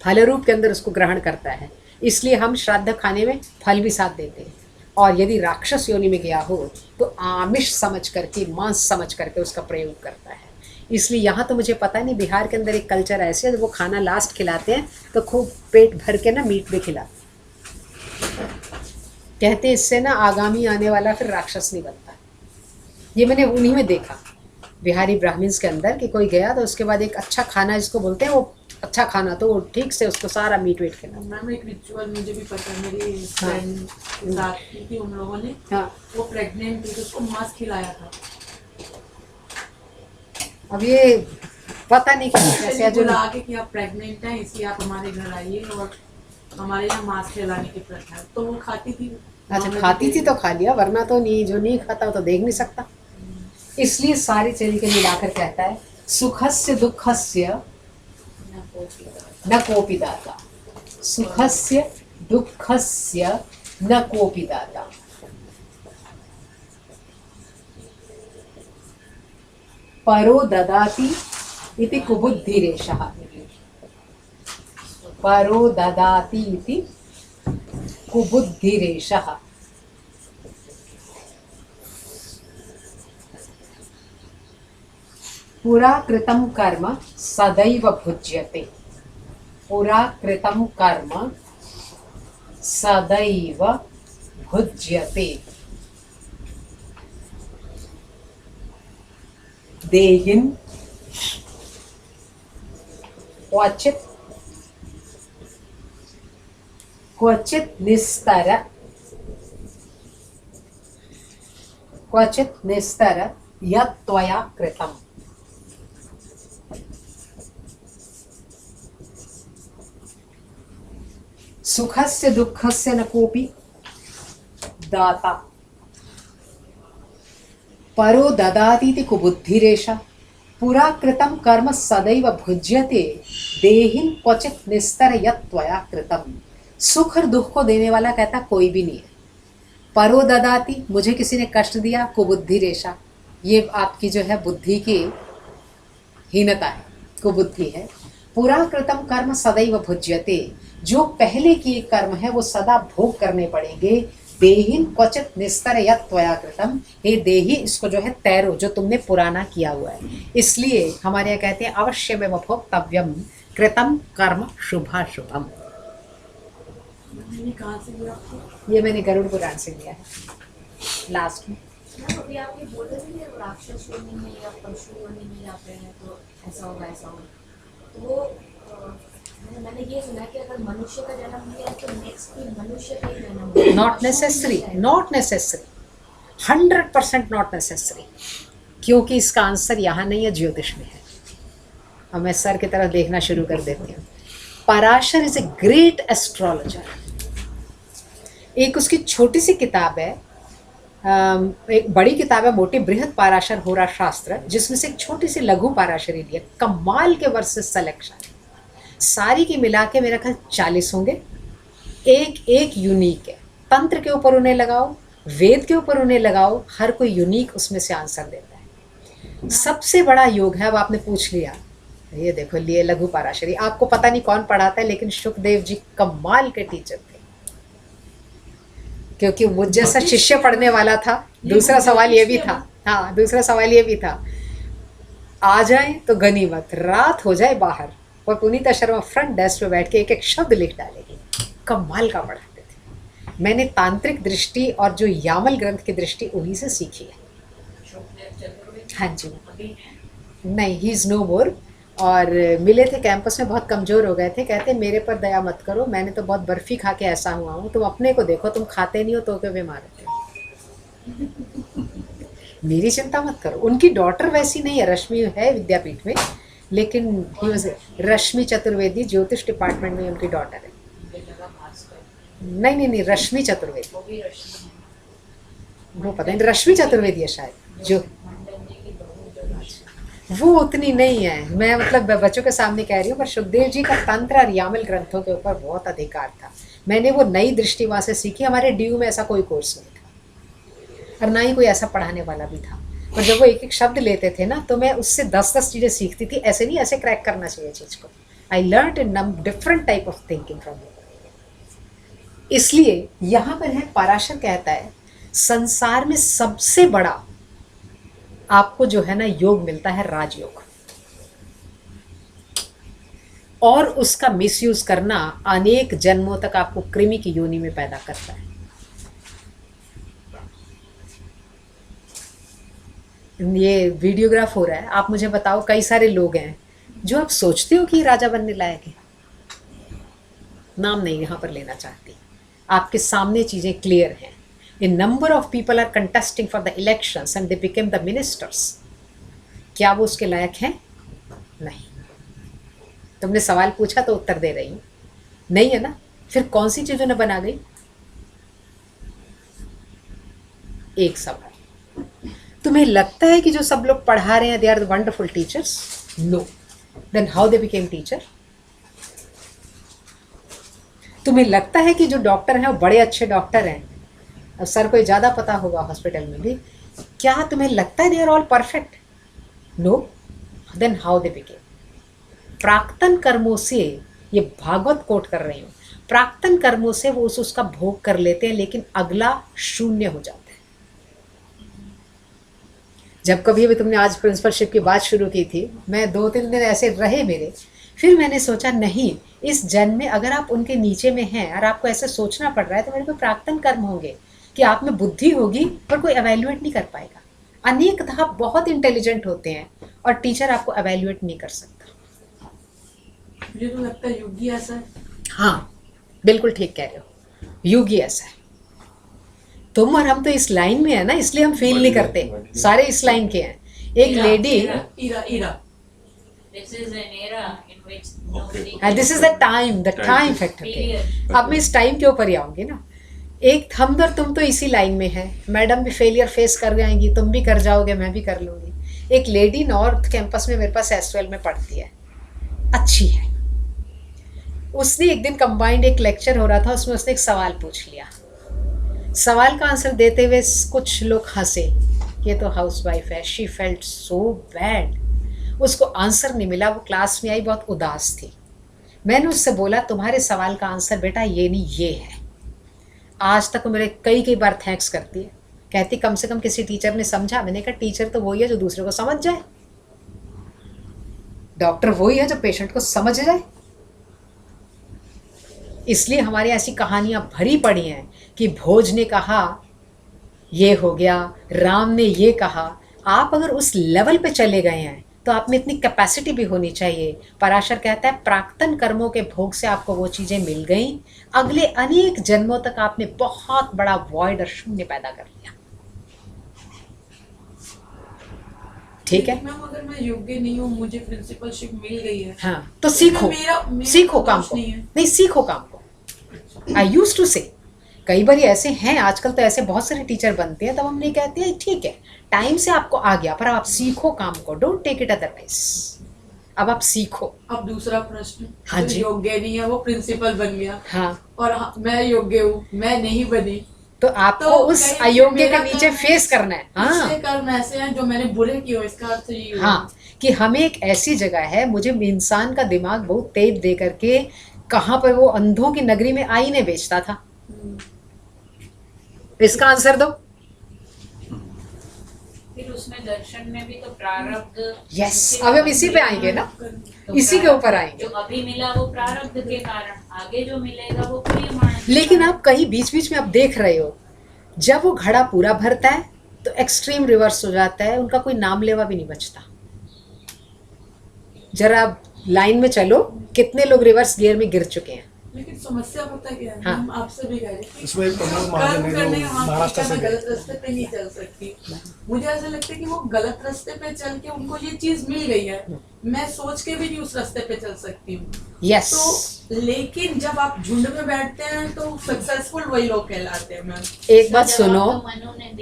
A: फल रूप के अंदर उसको ग्रहण करता है, इसलिए हम श्राद्ध खाने में फल भी साथ देते हैं। और यदि राक्षस योनि में गया हो तो आमिष समझ करके, मांस समझ करके उसका प्रयोग करता है। इसलिए यहाँ तो मुझे पता नहीं, बिहार के अंदर एक कल्चर ऐसे है, जब वो खाना लास्ट खिलाते हैं तो खूब पेट भर के ना मीट भी खिलाते हैं। कहते हैं इससे ना आगामी आने वाला फिर राक्षस नहीं बनता। ये मैंने उन्हीं में देखा, बिहारी ब्राह्मण्स के अंदर, कि कोई गया तो उसके बाद एक अच्छा खाना जिसको बोलते हैं, वो अच्छा खाना, तो वो ठीक से उसको सारा मीट वेट खिला।
B: मैम एक रिचुअल मुझे भी पता है, मेरी फ्रेंड के साथ की थी, उन लोगों ने,
A: हाँ,
B: वो प्रेग्नेंट थी तो उसको मांस खिलाया था।
A: अब ये पता नहीं कैसे जो
B: बुला के कि आप प्रेग्नेंट हैं, इसलिए आप हमारे घर आइए और हमारे यहाँ मांस खिलाने की प्रथा है, तो वो खाती थी।
A: अच्छा खाती थी तो खा लिया, वरना तो नहीं, जो नहीं खाता वो तो देख नहीं सकता। इसलिए सारी चीज के मिलाकर कहता है सुखस्य दुखस्य न कोपि दाता, सुखस्य दुखस्य न कोपि दाता। परो ददाति इति कुबुद्धिरेषः, परो ददाति इति कुबुद्धिरेषः। पुरा कृतं कर्म सदैव भुज्यते, पुरा कृतं कर्म सदैव भुज्यते। देहिन् क्वचित् क्वचित् निस्तर, क्वचित् निस्तर यत् त्वया कृतम्। सुखस्य दुःखस्य न कोपि दाता, परो ददातीति कुबुद्धिरेषः। पुरा कृतं कर्म सदैव भुज्यते, देहिन् क्वचित् निस्तर यत् त्वया कृतम्। सुख और दुख को देने वाला कहता कोई भी नहीं है। परो ददाती, मुझे किसी ने कष्ट दिया, कुबुद्धिरेषः, ये आपकी जो है बुद्धि की हीनता है, कुबुद्धि है। पुरा कृतं कर्म सदैव भुज्यते, जो पहले किए कर्म है वो सदा भोग करने पड़ेंगे। देहिन क्वचित निस्तर यत् त्वया कृतम्, हे देही, इसको जो है तैरो, जो तुमने पुराना किया हुआ है। इसलिए हमारे यहाँ कहते हैं अवश्यमेव भोक्तव्यम कृतं कर्म शुभाशुभम।
B: कहाँ से लिया आपको?
A: ये मैंने गरुड़ पुराण से लिया है लास्ट में।
F: अभी आप ये बोल रहे थे कि राक्षस योनि में या पशु योनि में जाते हैं तो ऐसा होगा ऐसा होगा, तो मैंने ये सुना कि अगर मनुष्य का जन्म लिया तो नेक्स्ट भी मनुष्य का ही जन्म होगा।
A: Not necessary, not necessary, 100% not necessary, क्योंकि इसका आंसर यहाँ नहीं है, ज्योतिष में है। अब मैं सर की तरफ देखना शुरू कर देती हूँ। Parashar is a great astrologer. एक उसकी छोटी सी किताब है, एक बड़ी किताब है मोटी, बृहद पाराशर होरा शास्त्र, जिसमें से एक छोटी सी लघु पाराशरी ली है। कमाल के वर्सेस सिलेक्शन, सारी की मिला के मेरा ख्याल 40 होंगे, एक एक यूनिक है। तंत्र के ऊपर उन्हें लगाओ, वेद के ऊपर उन्हें लगाओ, हर कोई यूनिक उसमें से आंसर देता है। सबसे बड़ा योग है, अब आपने पूछ लिया, ये देखो लिए लघु पाराशरी। आपको पता नहीं कौन पढ़ाता है, लेकिन शुकदेव जी कमाल के टीचर थे, क्योंकि मुझ जैसा शिष्य पढ़ने वाला था। दूसरा सवाल ये भी था, हाँ दूसरा सवाल ये भी था, आ जाए तो गनीमत, रात हो जाए बाहर, और पुनीता शर्मा फ्रंट डेस्क पे बैठ के एक एक शब्द लिख डालेगी। कमाल का पढ़ाते थे। मैंने तांत्रिक दृष्टि और जो यामल ग्रंथ की दृष्टि उन्हीं से सीखी है। हाँ जी, नहीं, ही इज़ नो मोर। और मिले थे कैंपस में, बहुत कमज़ोर हो गए थे, कहते मेरे पर दया मत करो, मैंने तो बहुत बर्फ़ी खा के ऐसा हुआ हूँ, तुम अपने को देखो, तुम खाते नहीं हो तो क्यों बीमार होते हो, मेरी चिंता मत करो। उनकी डॉटर वैसी नहीं है, रश्मि है विद्यापीठ में, लेकिन रश्मि चतुर्वेदी ज्योतिष डिपार्टमेंट में उनकी डॉटर है। नहीं, रश्मि चतुर्वेदी, वो पता नहीं, रश्मि चतुर्वेदी है शायद जो। वो उतनी नहीं है। मैं मतलब बच्चों के सामने कह रही हूँ, पर सुखदेव जी का तंत्र और यामिल ग्रंथों के ऊपर बहुत अधिकार था। मैंने वो नई दृष्टि वहाँ से सीखी। हमारे DU में ऐसा कोई कोर्स नहीं था और ना ही कोई ऐसा पढ़ाने वाला भी था। और जब वो एक एक शब्द लेते थे ना, तो मैं उससे 10-10 चीज़ें सीखती थी। ऐसे नहीं, ऐसे क्रैक करना चाहिए चीज़ को। I learn in different type of thinking from you. इसलिए यहाँ पर है, पराशर कहता है संसार में सबसे बड़ा आपको जो है ना योग मिलता है राजयोग, और उसका मिसयूज करना अनेक जन्मों तक आपको कृमि की योनि में पैदा करता है। ये वीडियोग्राफ हो रहा है, आप मुझे बताओ कई सारे लोग हैं जो आप सोचते हो कि राजा बनने लायक है। नाम नहीं यहाँ पर लेना चाहती, आपके सामने चीजें क्लियर हैं। A number of people are contesting for the elections and they became the ministers. क्या वो उसके लायक हैं? नहीं। तुमने सवाल पूछा तो उत्तर दे रही हूँ, नहीं है ना? फिर कौन सी चीज़ उन्हें बना गई? एक सवाल, तुम्हें लगता है कि जो सब लोग पढ़ा रहे हैं they are the wonderful teachers? No. Then how they became teacher? तुम्हें लगता है कि जो डॉक्टर हैं वो बड़े अच्छे डॉक्टर हैं? अब सर को ज़्यादा पता होगा हॉस्पिटल में भी। क्या तुम्हें लगता है they are all perfect? No. Then how they became? प्राक्तन कर्मों से, ये भागवत कोट कर रही हूँ, प्राक्तन कर्मों से वो उसका भोग कर लेते हैं, लेकिन अगला शून्य हो जाता है। जब कभी भी तुमने आज प्रिंसिपलशिप की बात शुरू की थी, मैं 2-3 दिन ऐसे रहे मेरे, फिर मैंने सोचा नहीं, इस जन्म में अगर आप उनके नीचे में हैं और आपको ऐसे सोचना पड़ रहा है तो मेरे को प्राक्तन कर्म होंगे कि आप में बुद्धि होगी पर कोई एवेल्युएट नहीं कर पाएगा। अनेकतः बहुत इंटेलिजेंट होते हैं और टीचर आपको एवेल्युएट नहीं कर सकता।
B: मुझे तो लगता है युग ही ऐसा है।
A: हाँ, बिल्कुल ठीक कह रहे हो, युग ही ऐसा है। तुम और हम तो इस लाइन में है ना, इसलिए हम फील नहीं करते। सारे इस लाइन के हैं। एक lady,
E: This is an era in which nobody
A: and this is the time factor के। अब मैं इस टाइम के ऊपर ही आऊंगी ना। एक हम और तुम तो इसी लाइन में है। मैडम भी फेलियर फेस कर जाएंगी, तुम भी कर जाओगे, मैं भी कर लूँगी। एक लेडी नॉर्थ कैंपस में मेरे पास SOL में पढ़ती है, अच्छी है। उसने एक दिन कंबाइंड एक लेक्चर हो रहा था, उसमें उसने एक सवाल पूछ लिया। सवाल का आंसर देते हुए कुछ लोग हंसे, ये तो हाउसवाइफ है। शी फेल्ट सो बैड, उसको आंसर नहीं मिला। वो क्लास में आई, बहुत उदास थी। मैंने उससे बोला तुम्हारे सवाल का आंसर बेटा ये नहीं, ये है। आज तक वो मेरे कई बार थैंक्स करती है, कहती कम से कम किसी टीचर ने समझा। मैंने कहा टीचर तो वही है जो दूसरे को समझ जाए, डॉक्टर वही है जो पेशेंट को समझ जाए। इसलिए हमारी ऐसी कहानियां भरी पड़ी हैं कि भोज ने कहा ये हो गया, राम ने ये कहा। आप अगर उस लेवल पे चले गए हैं तो आप में इतनी कैपेसिटी भी होनी चाहिए। पराशर कहता है प्राक्तन कर्मों के भोग से आपको वो चीज़ें मिल गई, अगले अनेक जन्मों तक आपने बहुत बड़ा वॉइड और शून्य पैदा कर लिया। ठीक है
B: मैम, अगर मैं योग्य नहीं हूँ, मुझे प्रिंसिपलशिप मिल गई है,
A: हाँ, तो सीखो,
B: मेरा
A: सीखो काम को। नहीं, सीखो काम को। आई यूज्ड टू से, कई बार ऐसे हैं आजकल तो ऐसे बहुत सारे टीचर बनते हैं, तब हम नहीं कहते हैं ठीक है टाइम से आपको आ गया, पर आप सीखो काम को। Don't take it otherwise. अब आप सीखो।
B: अब दूसरा प्रश्न,
A: हाँ
B: जो
A: जी।
B: योग्य नहीं है वो प्रिंसिपल बन गया,
A: हाँ,
B: और मैं योग्य हूँ, मैं नहीं बनी,
A: तो आपको
B: तो
A: उस
B: कहीं
A: अयोग्य के
B: मेरा
A: नीचे
B: कर्म
A: फेस करना है। हाँ,
B: पिछले कर्म ऐसे हैं जो मैंने बुरे किए हो, इसका अर्थ ये हुआ।
A: हाँ, कि हमें एक ऐसी जगह है, मुझे इंसान का दिमाग बहुत तेज दे करके कहाँ पर वो अंधों की नगरी में आईने बेचता था। इसका आंसर दो।
E: फिर उसमें दर्शन में भी तो प्रारब्ध।
A: यस, अब हम इसी पे आएंगे ना,
E: तो
A: इसी के ऊपर आएंगे।
E: जो अभी मिला वो प्रारब्ध के कारण, आगे जो मिलेगा वो प्रियमाण।
A: लेकिन आप कहीं बीच बीच में आप देख रहे हो, जब वो घड़ा पूरा भरता है तो एक्सट्रीम रिवर्स हो जाता है, उनका कोई नाम लेवा भी नहीं बचता। जरा लाइन में चलो, कितने लोग रिवर्स गियर में गिर चुके हैं।
B: लेकिन समस्या पता क्या है,
A: हाँ।
B: हम आपसे भी कह रहे हैं
D: इसमें एक प्रमोद महाजन है
B: करने
D: जो
B: का
D: महाराष्ट्र से
B: गलत रास्ते पे नहीं चल सकती। मुझे ऐसा लगता है कि वो गलत रास्ते पे चल के उनको ये चीज मिल गई है, मैं सोच के भी नहीं उस रास्ते पे चल सकती हूँ।
A: यस,
B: तो लेकिन जब आप झुंड में बैठते हैं तो सक्सेसफुल वही लोग कहलाते हैं। मैम,
A: एक बात सुनो,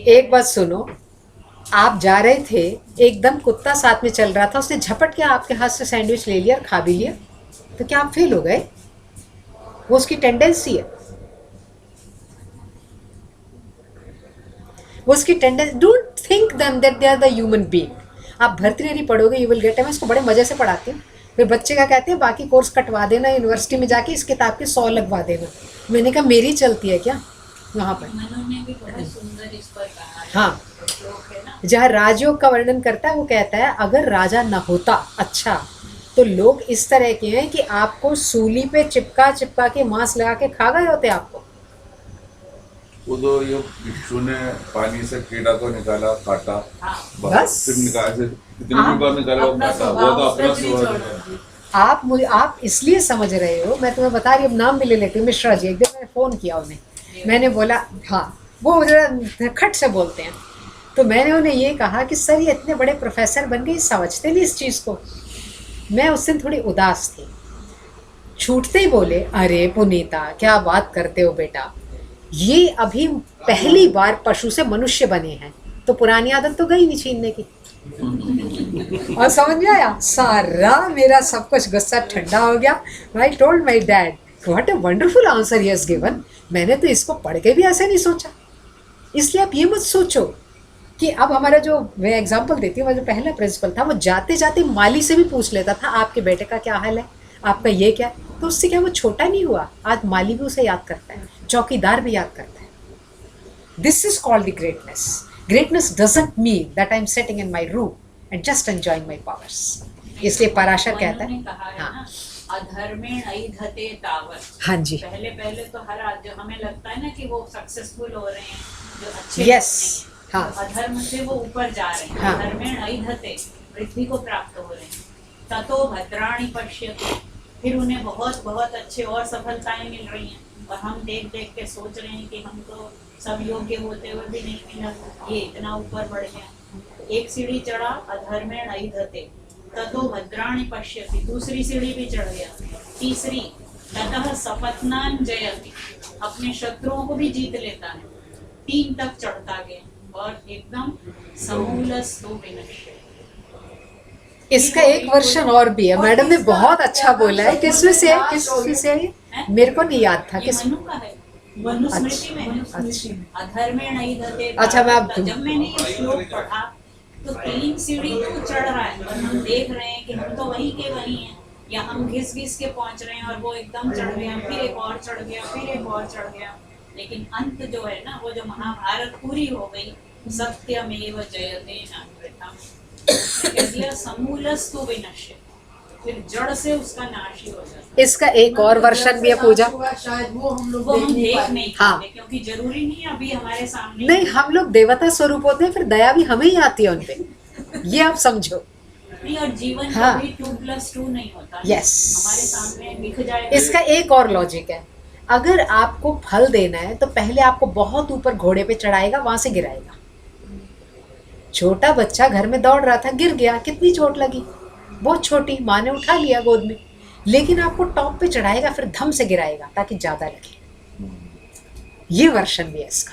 A: एक बात सुनो, आप जा रहे थे, एकदम कुत्ता साथ में चल रहा था, उसने झपट के आपके हाथ से सैंडविच ले लिया और खा भी लिया, तो क्या आप फेल हो गए? वो उसकी टेंडेंसी है, वो उसकी tendency. Don't think them that they are the human being. आप भर्तृहरि पढ़ोगे, यू विल गेट। मैं इसको बड़े मजे से पढ़ाती हूँ। फिर बच्चे का कहते हैं बाकी कोर्स कटवा देना, यूनिवर्सिटी में जाके इस किताब के 100 लगवा देना। मैंने कहा मेरी चलती है क्या वहाँ पर?
E: उन्होंने भी बहुत सुंदर इस पर कहा है।
A: हाँ,
E: श्लोक है ना,
A: जहाँ राजयोग का वर्णन करता है, वो कहता है अगर राजा न होता अच्छा, तो लोग इस तरह के हैं कि आपको सूली पे चिपका के मांस लगा के खा गए होते आपको।
G: वो तो ये भिक्षु ने पानी से कीड़ा को निकाला, काटा,
A: बस।
G: फिर निकाल से कितनी भी बार निकाला वो
B: अपना
G: काटा, वो
B: स्वभाव
G: तो अपना
B: उसने भी
G: स्वभाव
B: छोड़ा।
G: है।
A: आप इसलिए समझ रहे हो, मैं तुम्हें बता रही हूँ, अब नाम भी ले लेती हूँ, मिश्रा जी। एक दिन मैंने फ़ोन किया उन्हें, मैंने बोला, हाँ वो जरा खट से बोलते हैं, तो मैंने उन्हें ये कहा कि सर ये इतने बड़े प्रोफेसर बन गए, समझते नहीं इस चीज़ को। मैं उस दिन थोड़ी उदास थी, छूटते ही बोले, अरे पुनीता क्या बात करते हो बेटा, ये अभी पहली बार पशु से मनुष्य बने हैं, तो पुरानी आदत तो गई नहीं छीनने की। और समझ में आया, सारा मेरा सब कुछ गुस्सा ठंडा हो गया। I told my dad what a wonderful answer he has given. मैंने तो इसको पढ़ के भी ऐसे नहीं सोचा। इसलिए आप ये मत सोचो कि अब हमारा जो, मैं एग्जांपल देती हूँ, जो पहला प्रिंसिपल था, वो जाते जाते माली से भी पूछ लेता था आपके बेटे का क्या हाल है, आपका ये क्या है। तो उससे क्या वो छोटा नहीं हुआ? आज माली भी उसे याद करता है, चौकीदार भी याद करता है। This is called the greatness. Greatness doesn't mean that I am sitting in my room and just enjoying my powers. इसलिए पराशर कहता है,
E: कहा है
A: हाँ
E: ना, अधर्मेण ऐधते तावत।
A: हाँ जी,
E: पहले तो हर जो हमें लगता है ना कि वो सक्सेसफुल हो रहे हैं, जो अच्छे
A: यस,
E: लोग
A: हाँ
E: नहीं, तो अधर्म से वो ऊपर जा रहे हैं।
A: हाँ।
E: अधर्मेण ऐधते, पृथ्वी को प्राप्त हो रहे हैं। ततो भद्राणि पश्यति, फिर उन्हें बहुत बहुत अच्छे और सफलताएं मिल रही हैं, और हम देख देख के सोच रहे हैं कि हम तो सब योग्य होते हुए भी नहीं मिला, ये इतना ऊपर बढ़ गया। एक सीढ़ी चढ़ा, अधर्मेण ऐधते, ततो भद्राणि पश्यति, दूसरी सीढ़ी भी चढ़ गया, तीसरी, ततः सपत्नान जयति, अपने शत्रुओं को भी जीत लेता है, 3 तक चढ़ता गया, और एकदम समूलस्तु विनश्यति।
A: इसका एक वर्षन और भी है। मैडम ने बहुत अच्छा बोला है। किसमें से है? किसमें से है? मेरे को नहीं याद था
E: ये
A: किस।
E: मनु का है, मनुस्मृति में है।
A: अच्छा,
E: अधर्मेण ऐधते।
A: अच्छा, मैं अब-
E: जब मैंने ये श्लोक पढ़ा तो 3 सीढ़ी तो चढ़ रहा है, और हम देख रहे हैं कि हम तो वहीं के वहीं हैं, या हम घिस घिस के पहुंच रहे हैं, और वो एकदम चढ़ गया, फिर एक और चढ़ गया, फिर एक और चढ़ गया। लेकिन अंत जो है ना, वो जो महाभारत पूरी हो गई, सत्यमेव जयते नामृतम, उसने कह दिया समूलस्तु विनश्यति, फिर जड़ से उसका नाश ही हो जाता है।
A: इसका एक और वर्षन भी है पूजा।
B: शायद वो हम लोग
E: वो हम देख
B: पाए।
E: नहीं
A: हाँ।
E: पाते, क्योंकि जरूरी नहीं है अभी हमारे सामने।
A: नहीं, हम लोग देवता स्वरूप होते हैं, फिर दया भी हमें ही आती है उनपे, ये आप समझो।
E: नहीं, और जीवन
A: हाँ।
E: कभी 2+2 नहीं होता।
A: Yes.
E: हमारे सामने दिख जाए।
A: इसका एक और लॉजिक है, अगर आपको फल देना है तो पहले आपको बहुत ऊपर घोड़े पे चढ़ाएगा, वहां से गिराएगा। छोटा बच्चा घर में दौड़ रहा था, गिर गया, कितनी चोट लगी, बहुत छोटी, माँ ने उठा लिया गोद में, लेकिन आपको टॉप पे चढ़ाएगा, फिर धम से गिराएगा ताकि ज्यादा लगे। ये वर्षन भी है इसका।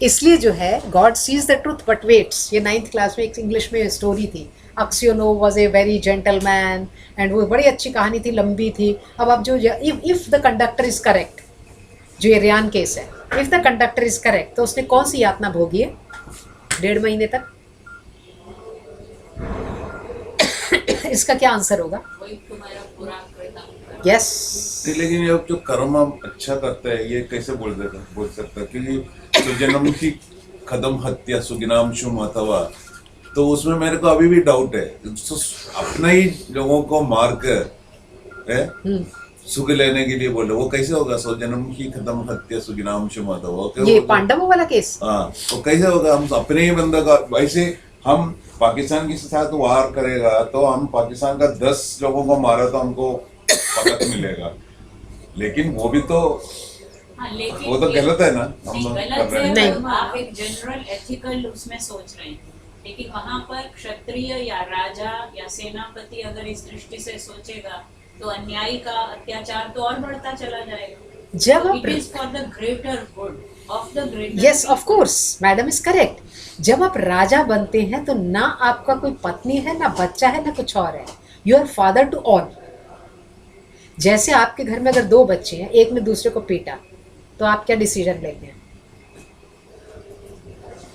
A: इसलिए जो है, God sees the truth but waits. ये 9th क्लास में एक इंग्लिश में स्टोरी थी, Aksionov was a very gentleman, and वो बड़ी अच्छी कहानी थी, लंबी थी। अब आप जो, if the conductor is correct, जो ये रियान केस है, if the conductor is correct, तो उसने कौन सी यातना भोगी है 1.5 महीने तक? इसका क्या आंसर होगा?
E: वही तुम्हारा पूरा करता।
A: यस,
G: नहीं, लेकिन ये जो कर्म हम अच्छा करते हैं, ये कैसे बोल सकता है? क्योंकि जो जन्म की कदम हत्या सुगिनाम शुम अथवा, तो उसमें मेरे को अभी भी डाउट है। तो अपना ही लोगों को मार कर सुख लेने के लिए बोले, वो कैसे होगा? सो जन्म की खत्म हत्या सुगिनाम शुम अथवा,
A: ये पांडवों वाला केस।
G: हाँ, तो कैसे होगा? हम अपने ही बंदा का, वैसे हम पाकिस्तान के साथ वार करेगा तो हम पाकिस्तान का 10 लोगों को मारा तो हमको पकड़ मिलेगा, लेकिन वो भी तो,
E: हाँ, लेकिन
G: वो तो गलत है ना, हम
E: नहीं,
G: कर
E: गलत
G: रहे हैं।
A: नहीं।
E: है। आप एक जनरल एथिकल उसमें सोच रहे हैं, लेकिन वहां पर क्षत्रिय या राजा या सेनापति अगर इस दृष्टि से सोचेगा तो अन्यायी का अत्याचार तो और बढ़ता चला जाएगा।
A: जब आप
E: it is for the greater good of the greater
A: yes of course madam is correct. जब आप राजा बनते हैं तो ना आपका कोई पत्नी है, ना बच्चा है, ना कुछ और है, you are father to all. जैसे आपके घर में अगर 2 बच्चे हैं, एक ने दूसरे को पीटा, तो आप क्या डिसीजन लेते हैं?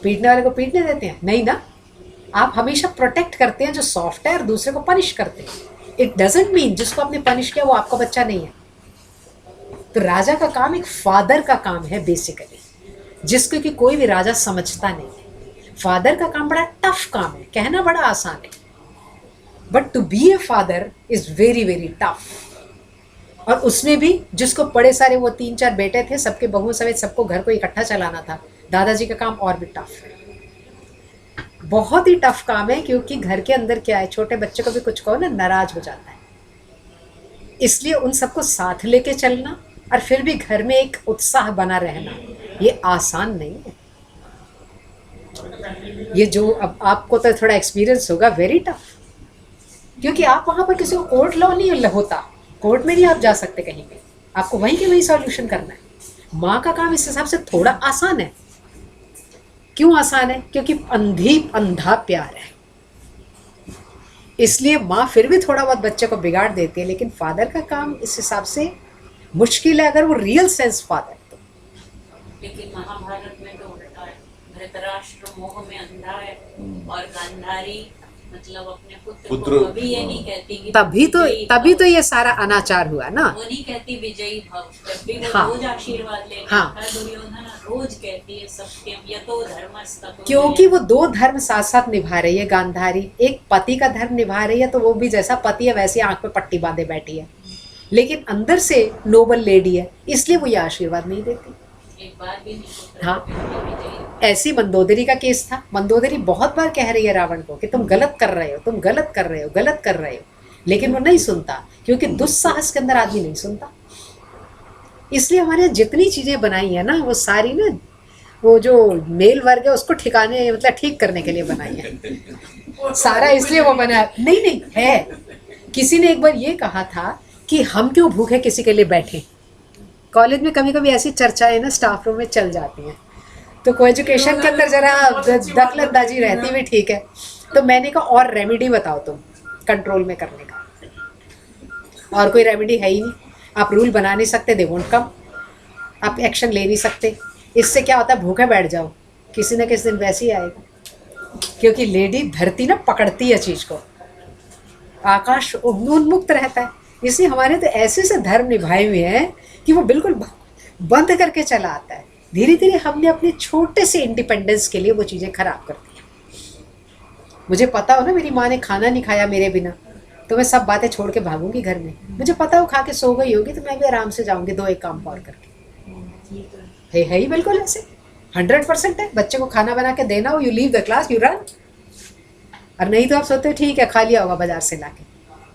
A: पीटने वाले को पीटने देते हैं? नहीं ना, आप हमेशा प्रोटेक्ट करते हैं जो सॉफ्ट है और दूसरे को पनिश करते हैं। इट डजेंट मीन जिसको आपने पनिश किया वो आपका बच्चा नहीं है। तो राजा का काम एक फादर का काम है बेसिकली, जिसको कि कोई भी राजा समझता नहीं है। फादर का काम बड़ा टफ काम है, कहना बड़ा आसान है, but to be a father is very very tough. और उसमें भी जिसको बड़े सारे वो 3-4 बेटे थे, सबके बहुओं समेत सबको घर को इकट्ठा चलाना था, दादाजी का काम और भी टफ है, बहुत ही टफ काम है। क्योंकि घर के अंदर क्या है, छोटे बच्चे को भी कुछ कहो ना नाराज हो जाता है, इसलिए उन सबको साथ लेके चलना और फिर भी घर में एक उत्साह बना रहना, ये आसान नहीं है। ये जो अब आपको तो थोड़ा एक्सपीरियंस होगा, वेरी टफ, क्योंकि आप वहां पर किसी को कोर्ट लॉ नहीं होता, कोर्ट में नहीं आप जा सकते कहीं पे, आपको वहीं के वहीं सॉल्यूशन करना है। माँ का काम इस हिसाब से थोड़ा आसान है। क्यों आसान है? क्योंकि अंधा प्यार है, इसलिए माँ फिर भी थोड़ा बहुत बच्चे को बिगाड़ देती है। लेकिन फादर का काम इस हिसाब से मुश्किल है, अगर वो रियल सेंस फादर तो।
E: लेकिन महाभारत में तो उल्टा है, धृतराष्ट्र मोह में अंधा है और गांधारी मतलब अपने पुत्र को कभी ये नहीं कहती कि
A: तभी तो ये सारा अनाचार हुआ ना।
E: वो नहीं कहती विजयी भव, जब भी वो
A: हाँ।
E: रोज आशीर्वाद लेना
A: हाँ।
E: था, दुर्योधन रोज कहती है सत्यम यतो धर्मस्ततो।
A: क्योंकि वो 2 धर्म साथ साथ निभा रही है गांधारी, एक पति का धर्म निभा रही है, तो वो भी जैसा पति है वैसे आंख पे पट्टी बांधे बैठी है, लेकिन अंदर से नोबल लेडी है, इसलिए वो ये आशीर्वाद नहीं देती।
E: एक बार भी नहीं।
A: हाँ, ऐसी मंदोदरी का केस था। मंदोदरी बहुत बार कह रही है रावण को कि तुम गलत कर रहे हो, तुम गलत कर रहे हो, गलत कर रहे हो, लेकिन वो नहीं सुनता, क्योंकि दुस्साहस के अंदर आदमी नहीं सुनता। इसलिए हमारे यहाँ जितनी चीजें बनाई है ना, वो सारी ना वो जो मेल वर्ग है उसको ठिकाने मतलब ठीक करने के लिए बनाई है सारा, इसलिए वो बना नहीं है। किसी ने एक बार ये कहा था कि हम क्यों भूखे किसी के लिए बैठे। कॉलेज में कभी कभी ऐसी चर्चाएं ना स्टाफ रूम में चल जाती हैं, तो को एजुकेशन के अंदर जरा दखलंदाजी रहती भी ठीक है। तो मैंने कहा और रेमेडी बताओ तुम कंट्रोल में करने का। और कोई रेमेडी है ही नहीं, आप रूल बना नहीं सकते, दे वोंट कम, आप एक्शन ले नहीं सकते। इससे क्या होता है, भूखे बैठ जाओ, किसी न किसी दिन वैसे ही आएगा। क्योंकि लेडी धरती ना पकड़ती है चीज को, आकाश उन्मुक्त रहता है। इसलिए हमारे तो ऐसे से धर्म निभाए हुए हैं कि वो बिल्कुल बंद करके चला आता है। धीरे धीरे हमने अपने छोटे से इंडिपेंडेंस के लिए वो चीज़ें खराब कर दी। मुझे पता हो ना, मेरी माँ ने खाना नहीं खाया मेरे बिना, तो मैं सब बातें छोड़ के भागूंगी घर में। मुझे पता हो खा के सो गई होगी तो मैं भी आराम से जाऊंगी 2-1 काम और करके। है ही बिल्कुल ऐसे 100% है। बच्चे को खाना बना के देना हो, you leave the class, you run. और नहीं तो आप सोचते हो ठीक है खा लिया होगा बाजार से लाके।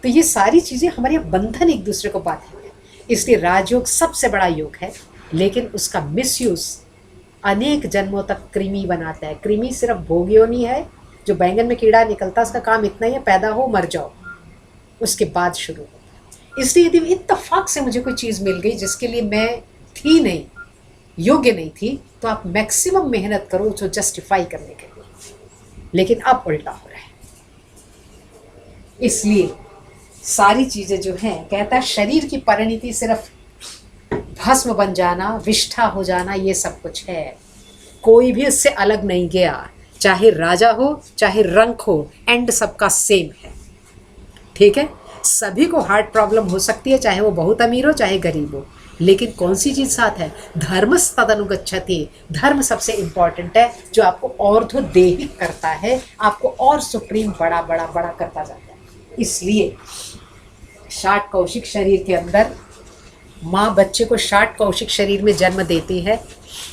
A: तो ये सारी चीज़ें हमारे बंधन एक दूसरे को बांधे हुए हैं। इसलिए राजयोग सबसे बड़ा योग है, लेकिन उसका मिसयूज अनेक जन्मों तक कृमि बनाता है। कृमि सिर्फ भोग्योनी है, जो बैंगन में कीड़ा निकलता है उसका काम इतना ही है, पैदा हो मर जाओ, उसके बाद शुरू होता है। इसलिए यदि इत्तेफाक से मुझे कोई चीज़ मिल गई जिसके लिए मैं थी नहीं, योग्य नहीं थी, तो आप मैक्सिमम मेहनत करो उसको जस्टिफाई करने के लिए। लेकिन अब उल्टा हो रहा है। इसलिए सारी चीज़ें जो हैं, कहता है शरीर की परिणति सिर्फ भस्म बन जाना, विष्ठा हो जाना, ये सब कुछ है। कोई भी इससे अलग नहीं गया, चाहे राजा हो चाहे रंक हो, एंड सबका सेम है। ठीक है, सभी को हार्ट प्रॉब्लम हो सकती है, चाहे वो बहुत अमीर हो चाहे गरीब हो, लेकिन कौन सी चीज़ साथ है? धर्मस्तदनुगच्छति। धर्म सबसे इम्पॉर्टेंट है, जो आपको और्ध्वदेहिक करता है, आपको और सुप्रीम बड़ा बड़ा बड़ा करता जाता है। इसलिए 60 कौशिक शरीर के अंदर माँ बच्चे को 60 कौशिक शरीर में जन्म देती है।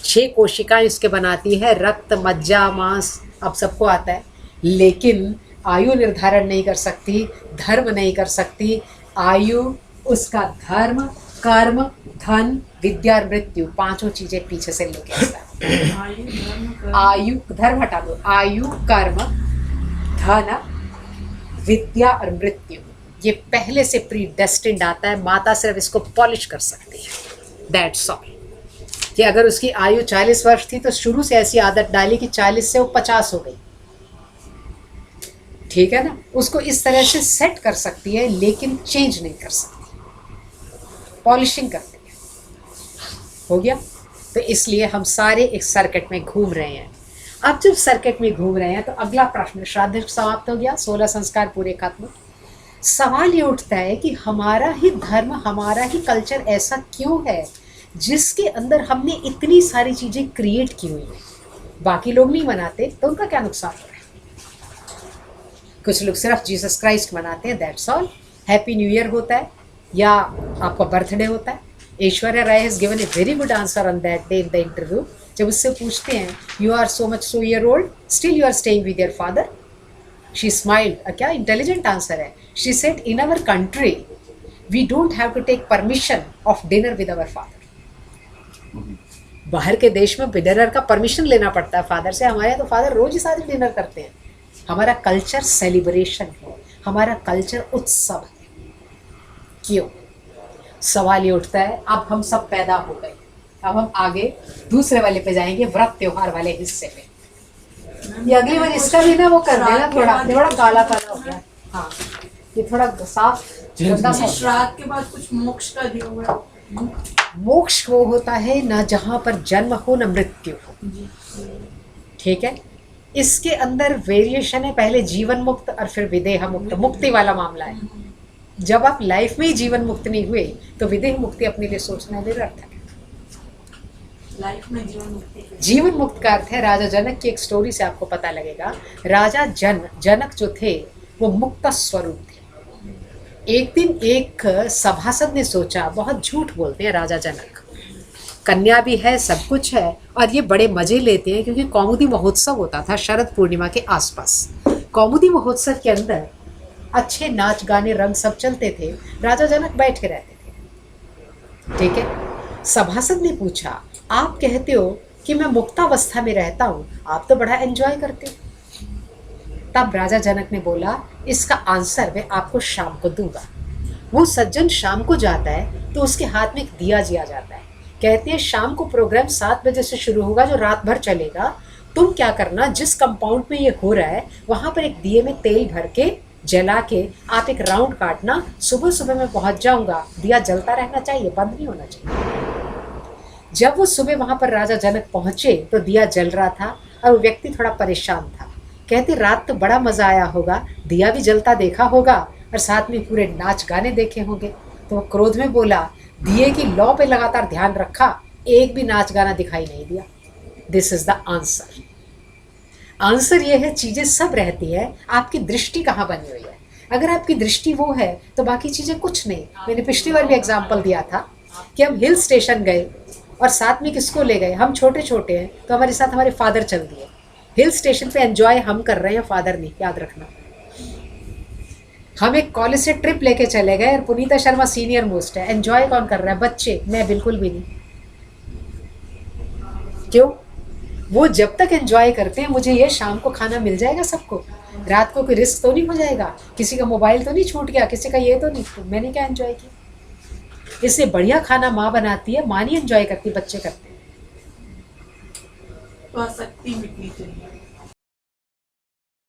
A: 6 कोशिकाएं उसके बनाती है, रक्त मज्जा मांस अब सबको आता है, लेकिन आयु निर्धारण नहीं कर सकती, धर्म नहीं कर सकती। आयु उसका धर्म, कर्म, धन, विद्या और मृत्यु, 5 चीजें पीछे से लेके आता है। आयु धर्म हटा दो, आयु कर्म धन विद्या और मृत्यु, ये पहले से प्री डेस्टिन्ड आता है। माता सिर्फ इसको पॉलिश कर सकती है। That's all. कि अगर उसकी आयु 40 वर्ष थी तो शुरू से ऐसी आदत डाली कि 40 से वो 50 हो गई, ठीक है ना। उसको इस तरह से सेट कर सकती है लेकिन चेंज नहीं कर सकती, पॉलिशिंग करती है। हो गया। तो इसलिए हम सारे एक सर्किट में घूम रहे हैं। अब जब सर्किट में घूम रहे हैं तो अगला प्रश्न, श्राद्ध समाप्त हो गया, 16 संस्कार पूरे खत्म। सवाल ये उठता है कि हमारा ही धर्म, हमारा ही कल्चर ऐसा क्यों है जिसके अंदर हमने इतनी सारी चीजें क्रिएट की हुई हैं, बाकी लोग नहीं मनाते तो उनका क्या नुकसान हो रहा है। कुछ लोग सिर्फ जीसस क्राइस्ट मनाते हैं, that's all. Happy new year होता है या आपका बर्थडे होता है। Aishwarya Rai has given a very good answer on that day in the interview. जब उससे पूछते हैं you are so much so year old still you are staying with your father, she smiled. क्या इंटेलिजेंट आंसर है। She said in our country we don't have to take permission of dinner with our father. बाहर के देश में dinner का permission लेना पड़ता है फादर से, हमारे यहाँ तो फादर रोज ही साथ डिनर करते हैं। हमारा कल्चर सेलिब्रेशन है, हमारा कल्चर उत्सव है। क्यों? सवाल ये उठता है, अब हम सब पैदा हो गए, अब हम आगे दूसरे वाले पे जाएंगे, व्रत त्योहार वाले हिस्से पे। ये अगली बार इसका भी ना वो कर देना, थोड़ा काला काला हो गया। हाँ, ये थोड़ा साफ गंदा सा।
B: श्राद्ध के बाद कुछ मोक्ष का दिया हुआ है।
A: मोक्ष वो होता है ना जहाँ पर जन्म हो न मृत्यु हो, ठीक है। इसके अंदर वेरिएशन है, पहले जीवन मुक्त और फिर विदेह मुक्त, मुक्ति वाला मामला है। जब आप लाइफ में ही जीवन मुक्त नहीं हुए तो विदेह मुक्ति अपने लिए सोचना निरर्थक है।
B: लाइफ में जीवन मुक्ति,
A: जीवन मुक्त का अर्थ है, राजा जनक की एक स्टोरी से आपको पता लगेगा। राजा जनक जो थे वो मुक्त स्वरूप थे। एक दिन एक सभासद ने सोचा, बहुत झूठ बोलते हैं राजा जनक, कन्या भी है, सब कुछ है और ये बड़े मजे लेते हैं, क्योंकि कौमुदी महोत्सव होता था शरद पूर्णिमा के आसपास। कौमुदी महोत्सव के अंदर अच्छे नाच गाने रंग सब चलते थे, राजा जनक बैठ के रहते थे, ठीक है। सभासद ने पूछा, आप कहते हो कि मैं मुक्तावस्था में रहता हूँ, आप तो बड़ा एंजॉय करते हो। तब राजा जनक ने बोला, इसका आंसर मैं आपको शाम को दूंगा। वो सज्जन शाम को जाता है तो उसके हाथ में एक दिया दिया जाता है। कहते हैं शाम को प्रोग्राम 7 बजे से शुरू होगा जो रात भर चलेगा। तुम क्या करना, जिस कंपाउंड में ये हो रहा है वहाँ पर एक दिए में तेल भर के जला के आप एक राउंड काटना। सुबह सुबह मैं पहुँच जाऊँगा, दिया जलता रहना चाहिए, बंद नहीं होना चाहिए। जब वो सुबह वहाँ पर राजा जनक पहुँचे तो दिया जल रहा था और वो व्यक्ति थोड़ा परेशान था। कहते रात तो बड़ा मज़ा आया होगा, दिया भी जलता देखा होगा और साथ में पूरे नाच गाने देखे होंगे। तो वो क्रोध में बोला, दिए की लौ पे लगातार ध्यान रखा, एक भी नाच गाना दिखाई नहीं दिया। This is the answer. Answer ये है, चीज़ें सब रहती है, आपकी दृष्टि कहाँ बनी हुई है। अगर आपकी दृष्टि वो है तो बाकी चीज़ें कुछ नहीं। मैंने पिछली बार भी एग्जाम्पल दिया था कि हम हिल स्टेशन गए और साथ में किसको ले गए, हम छोटे छोटे हैं तो हमारे साथ हमारे फादर चल दिए। हिल स्टेशन पे एंजॉय हम कर रहे हैं, फादर नहीं, याद रखना। हम एक कॉलेज से ट्रिप लेके चले गए और पुनीता शर्मा सीनियर मोस्ट है, एंजॉय कौन कर रहा है, बच्चे, मैं बिल्कुल भी नहीं। क्यों? वो जब तक एंजॉय करते हैं, मुझे ये शाम को खाना मिल जाएगा सबको, रात को कोई रिस्क तो नहीं हो जाएगा, किसी का मोबाइल तो नहीं छूट गया, किसी का ये तो नहीं, तो मैंने क्या एंजॉय किया। इससे बढ़िया खाना माँ बनाती है, माँ नहीं एंजॉय करती, बच्चे करते हैं।
B: तो आसक्ति मिटनी चाहिए।